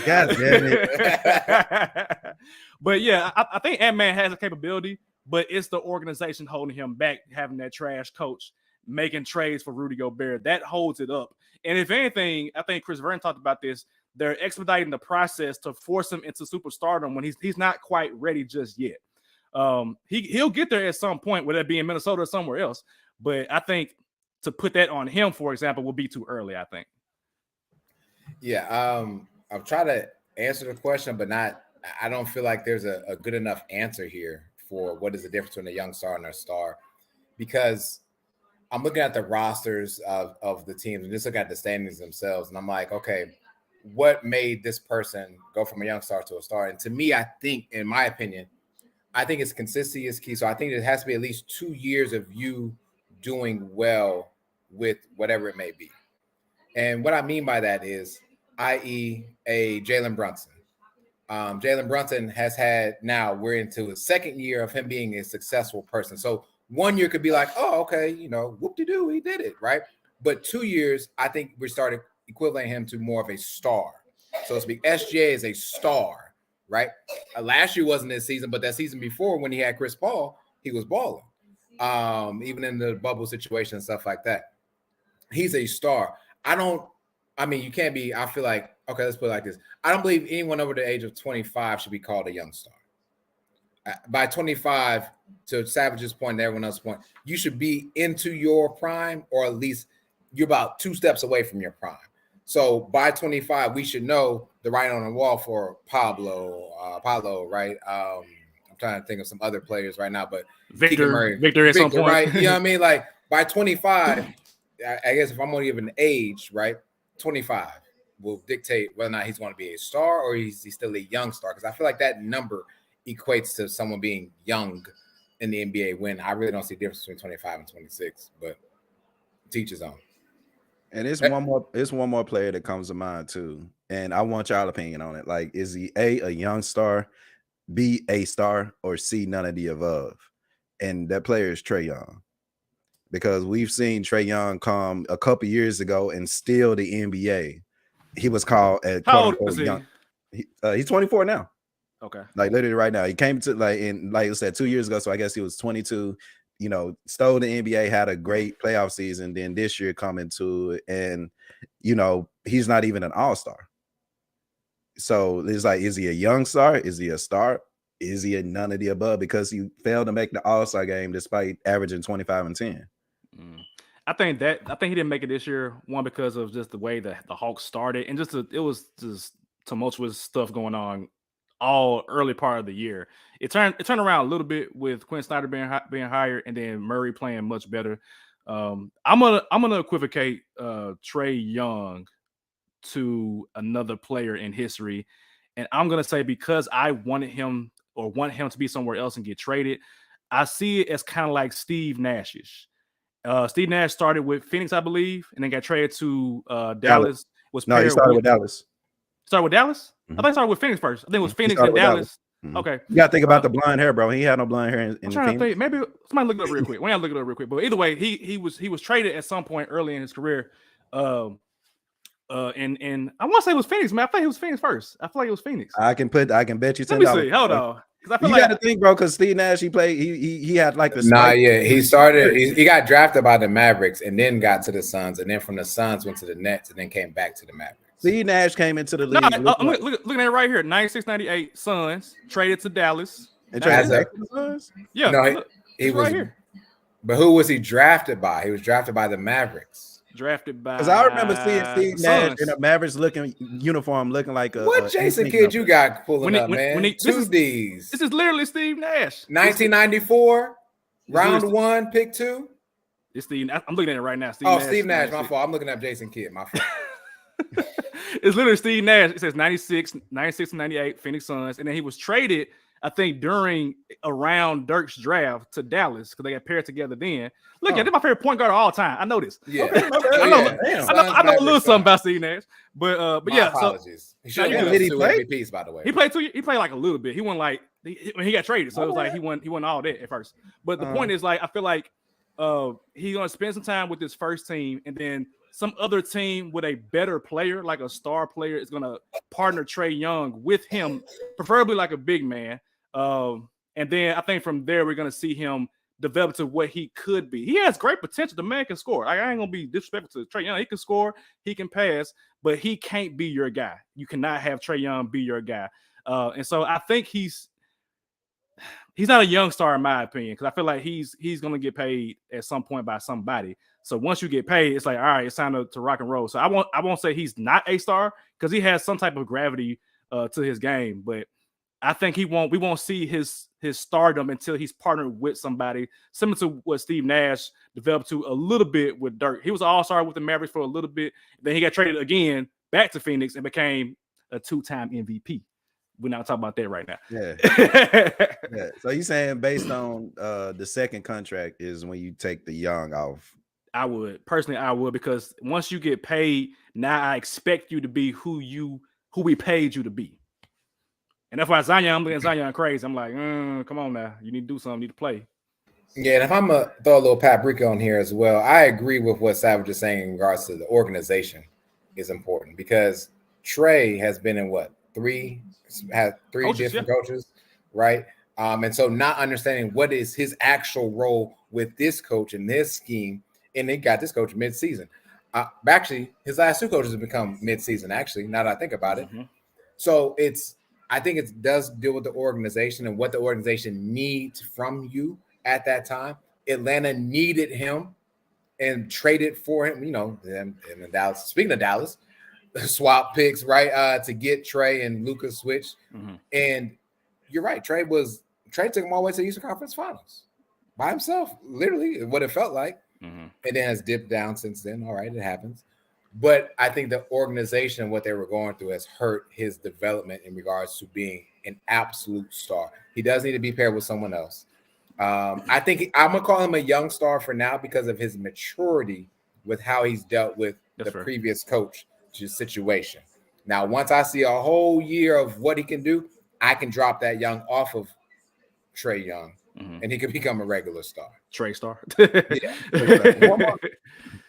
God damn it. But yeah, I think Ant-Man has a capability, but it's the organization holding him back, having that trash coach making trades for Rudy Gobert. That holds it up. And if anything, I think Chris Vernon talked about this. They're expediting the process to force him into superstardom when he's not quite ready just yet. He'll get there at some point, whether it be in Minnesota or somewhere else. But I think to put that on him, for example, will be too early, I think. Yeah, I'll try to answer the question, but I don't feel like there's a good enough answer here for what is the difference between a young star and a star, because I'm looking at the rosters of the teams and just looking at the standings themselves. And I'm like, okay, what made this person go from a young star to a star? And to me, I think, in my opinion, I think it's consistency is key. So I think it has to be at least 2 years of you doing well with whatever it may be. And what I mean by that is, i.e. a Jalen Brunson. Jalen Brunson has had, now we're into his second year of him being a successful person. So 1 year could be like, oh, okay, whoop-de-doo, he did it, right? But 2 years, I think we started equivalent him to more of a star. So to speak, SGA is a star, right? Last year wasn't his season, but that season before when he had Chris Paul, he was balling. Even in the bubble situation and stuff like that. He's a star. You can't be, I feel like, okay, let's put it like this. I don't believe anyone over the age of 25 should be called a young star. By 25, to Savage's point and everyone else's point, you should be into your prime, or at least you're about 2 steps away from your prime. So by 25, we should know the writing on the wall for Pablo, right? I'm trying to think of some other players right now, but Victor at some point, right? You know what I mean? Like by 25, I guess if I'm going to give an age, right? 25 will dictate whether or not he's going to be a star or he's still a young star. Because I feel like that number equates to someone being young in the NBA, when I really don't see the difference between 25 and 26, but teach his own. And it's one more player that comes to mind too. And I want y'all opinion on it. Like, is he a young star, B, a star, or C, none of the above? And that player is Trae Young. Because we've seen Trae Young come a couple years ago and steal the NBA. He was called how old is he? young. He's 24 now. Okay. Like literally right now. He came to like I said 2 years ago. So I guess he was 22. Stole the NBA, had a great playoff season. Then this year coming to it, and he's not even an all-star. So it's like, is he a young star? Is he a star? Is he a none of the above? Because he failed to make the all-star game despite averaging 25 and 10. I think he didn't make it this year. One, because of just the way the Hawks started, and it was just tumultuous stuff going on all early part of the year. It turned around a little bit with Quinn Snyder being hired, and then Murray playing much better. I'm gonna equivocate Trae Young to another player in history, and I'm gonna say, because I want him to be somewhere else and get traded, I see it as kind of like Steve Nash-ish. Steve Nash started with Phoenix, I believe, and then got traded to Dallas. He started with Dallas. Started with Dallas? Mm-hmm. I think he started with Phoenix first. I think it was Phoenix and Dallas. Mm-hmm. Okay. You gotta think about the blonde hair, bro. He had no blonde hair in I'm trying Phoenix. to think. Maybe somebody look it up real quick. We gotta look it up real quick. But either way, he was traded at some point early in his career. And I want to say it was Phoenix, man. I think it was Phoenix first. I feel like it was Phoenix. I can bet you $10. Let me see. Hold on. I feel you got to think, bro, because Steve Nash, he had like the he started. He got drafted by the Mavericks and then got to the Suns, and then from the Suns went to the Nets and then came back to the Mavericks. Steve Nash came into the league. I'm looking at it right here. 96-98 Suns traded to Dallas. And traded to the Suns? Yeah. No, he was right here. But who was he drafted by? He was drafted by the Mavericks. Drafted by, because I remember seeing Steve Nash in a Mavericks looking uniform, looking like a what Jason Kidd you got pulling up, man? Two Ds. This is literally Steve Nash. 1994, round 1, pick 2. It's Steve. I'm looking at it right now. Steve Nash. My fault. I'm looking at Jason Kidd. My fault. It's literally Steve Nash. It says 96 and 98 Phoenix Suns, and then he was traded, I think, around Dirk's draft to Dallas, because they got paired together then. Look, this is my favorite point guard of all time. I know this. Yeah, I know a little something about Steve Nash, but yeah. Apologies. So, did he play MVPs, by the way? He played like a little bit. He won like when he got traded, so it was like he won all that at first. But the point is, like, I feel like he's gonna spend some time with his first team, and then some other team with a better player, like a star player, is gonna partner Trae Young with him, preferably like a big man. And then I think from there we're gonna see him develop to what he could be. He has great potential. The man can score. I ain't gonna be disrespectful to Trae Young. He can score, he can pass, but he can't be your guy. You cannot have Trae Young be your guy. And so I think he's not a young star in my opinion, because I feel like he's gonna get paid at some point by somebody. So once you get paid, it's like, all right, it's time to rock and roll. So I won't say he's not a star, because he has some type of gravity to his game, but I think we won't see his stardom until he's partnered with somebody similar to what Steve Nash developed to a little bit with Dirk. He was an all-star with the Mavericks for a little bit. Then he got traded again back to Phoenix and became a 2-time MVP. We're not talking about that right now. Yeah. Yeah. So you saying based on the second contract is when you take the young off? I would personally, because once you get paid, now I expect you to be who we paid you to be. And that's why I'm looking at Zion crazy. I'm like, come on now. You need to do something. You need to play. Yeah, and if I'm going to throw a little paprika on here as well, I agree with what Savage is saying in regards to the organization is important, because Trae has been in three different coaches, right? And so not understanding what is his actual role with this coach and this scheme, and they got this coach mid-season. Actually, his last 2 coaches have become mid-season, actually, now that I think about it. Mm-hmm. So I think it does deal with the organization and what the organization needs from you at that time. Atlanta needed him and traded for him, them in Dallas. Speaking of Dallas, swap picks, right, to get Trae and Luka switch. Mm-hmm. And you're right, Trae took him all the way to the Eastern Conference Finals by himself, literally, what it felt like. Mm-hmm. And then has dipped down since then. All right, it happens. But I think the organization and what they were going through has hurt his development in regards to being an absolute star. He does need to be paired with someone else. I think I'm going to call him a young star for now because of his maturity with how he's dealt with the previous coach's situation. Now, once I see a whole year of what he can do, I can drop that young off of Trae Young, and he could become a regular star. Trae star.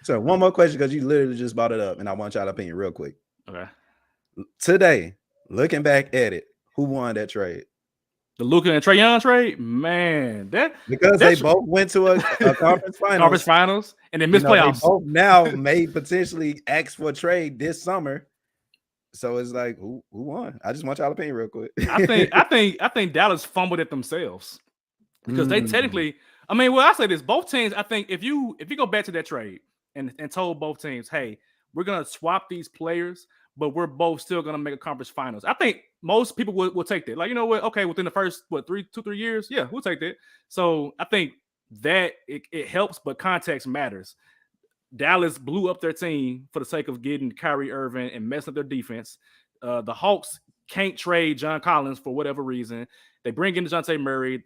Yeah. One more question, because you literally just brought it up, and I want y'all opinion real quick. Okay. Today, looking back at it, who won that trade? The Luka and Trae Young trade, man, because they both went to a conference finals, and then missed playoffs. They both now may potentially ask for a trade this summer. So it's like, who won? I just want y'all opinion real quick. I think Dallas fumbled it themselves because they technically. I mean, well, I say this: both teams. I think if you go back to that trade and told both teams, hey, we're gonna swap these players, but we're both still gonna make a conference finals. I think most people will take that. Like, you know what? Okay, within the first 3 years, yeah, we'll take that. So I think that it helps, but context matters. Dallas blew up their team for the sake of getting Kyrie Irving and messing up their defense. The Hawks can't trade John Collins for whatever reason. They bring in DeJounte Murray,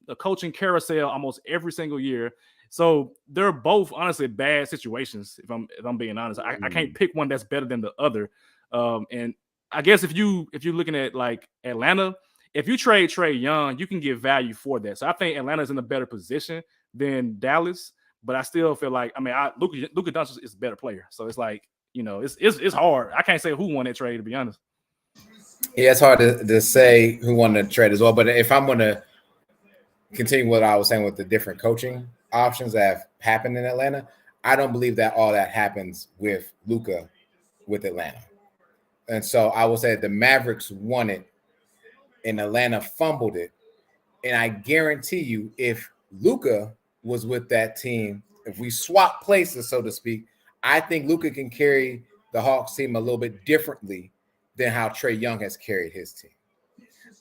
the coaching carousel almost every single year. So they're both honestly bad situations. If I'm being honest, I can't pick one that's better than the other. And I guess if you're looking at like Atlanta, if you trade Trae Young, you can get value for that. So I think Atlanta's in a better position than Dallas. But I still feel like, I mean, Luka Doncic is a better player. So it's like, you know, it's hard. I can't say who won that trade, to be honest. Yeah, it's hard to say who won the trade as well. But if I'm going to continue what I was saying with the different coaching options that have happened in Atlanta, I don't believe that all that happens with Luka with Atlanta. And so I will say the Mavericks won it and Atlanta fumbled it. And I guarantee you, if Luka was with that team, if we swap places, so to speak, I think Luka can carry the Hawks team a little bit differently than how Trae Young has carried his team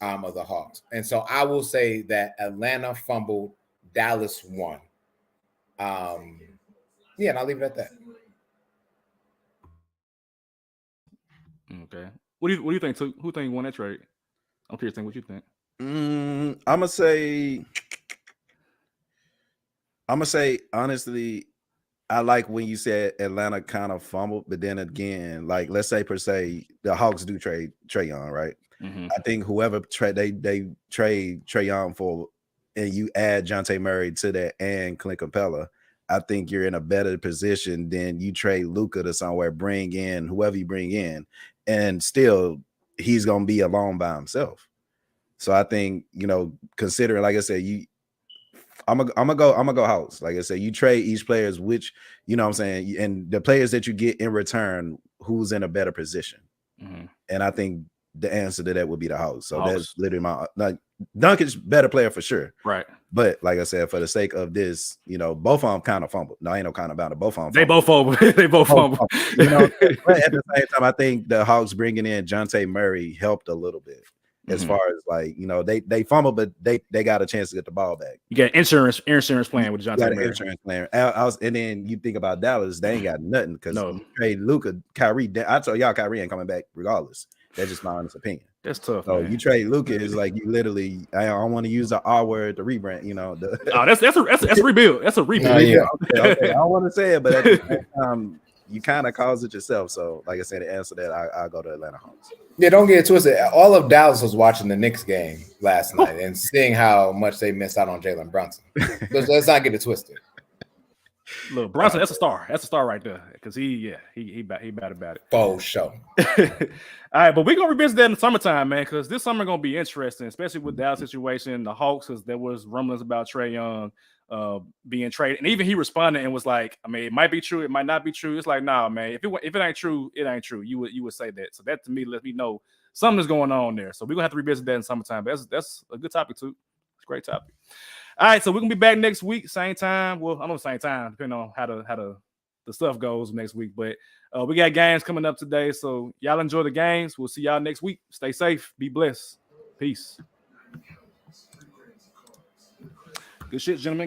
of the Hawks. And so I will say that Atlanta fumbled, Dallas won. Yeah, and I'll leave it at that. Okay. What do you think? Who think won that trade? I'm curious. What you think? I'm gonna say honestly, I like when you said Atlanta kind of fumbled, but then again, like let's say per se the Hawks do trade Trae Young, right? Mm-hmm. I think whoever they trade Trae Young for, and you add DeJounte Murray to that and Clint Capella, I think you're in a better position than you trade Luka to somewhere, bring in whoever you bring in, and still he's gonna be alone by himself. So I think, you know, considering, like I said, I'm gonna go Hawks. Like I said, you trade each players, which, you know what I'm saying, and the players that you get in return, who's in a better position. Mm-hmm. And I think the answer to that would be the Hawks. So that's literally my, like, Duncan's better player for sure. Right. But like I said, for the sake of this, you know, both of them kind of fumbled. No, ain't no kind of about it. Both of them. They both fumbled. They both fumbled. You know, but at the same time, I think the Hawks bringing in DeJounte Murray helped a little bit. As far as, like, you know, they fumbled, but they got a chance to get the ball back. You got insurance plan with DeJounte Murray. Insurance plan. And then you think about Dallas, they ain't got nothing because trade Luka, Kyrie. I told y'all Kyrie ain't coming back regardless. That's just my honest opinion. That's tough. So you trade Luka is like you literally. I don't want to use the R word, the rebrand. You know, that's a rebuild. That's a rebuild. Yeah. Okay. I don't want to say it, but at the same time, you kind of caused it yourself. So, like I said, to answer that, I'll go to Atlanta Hawks. Yeah, don't get it twisted. All of Dallas was watching the Knicks game last night and seeing how much they missed out on Jalen Brunson. Let's not get it twisted. Look, Brunson, that's a star. That's a star right there. Because he bad about it. For sure. All right, but we're gonna revisit that in the summertime, man, because this summer gonna be interesting, especially with Dallas situation, the Hawks, because there was rumblings about Trae Young being traded, and even he responded and was like, I mean, it might be true, it might not be true. It's like, nah, man, if it ain't true, it ain't true. You would say that. So that to me lets me know something's going on there. So we're gonna have to revisit that in summertime. But that's a good topic too. It's a great topic. All right, so we're gonna be back next week, same time. Well, I know same time, depending on how the stuff goes next week. But we got games coming up today, so y'all enjoy the games. We'll see y'all next week. Stay safe, be blessed, peace. Good shit, gentlemen.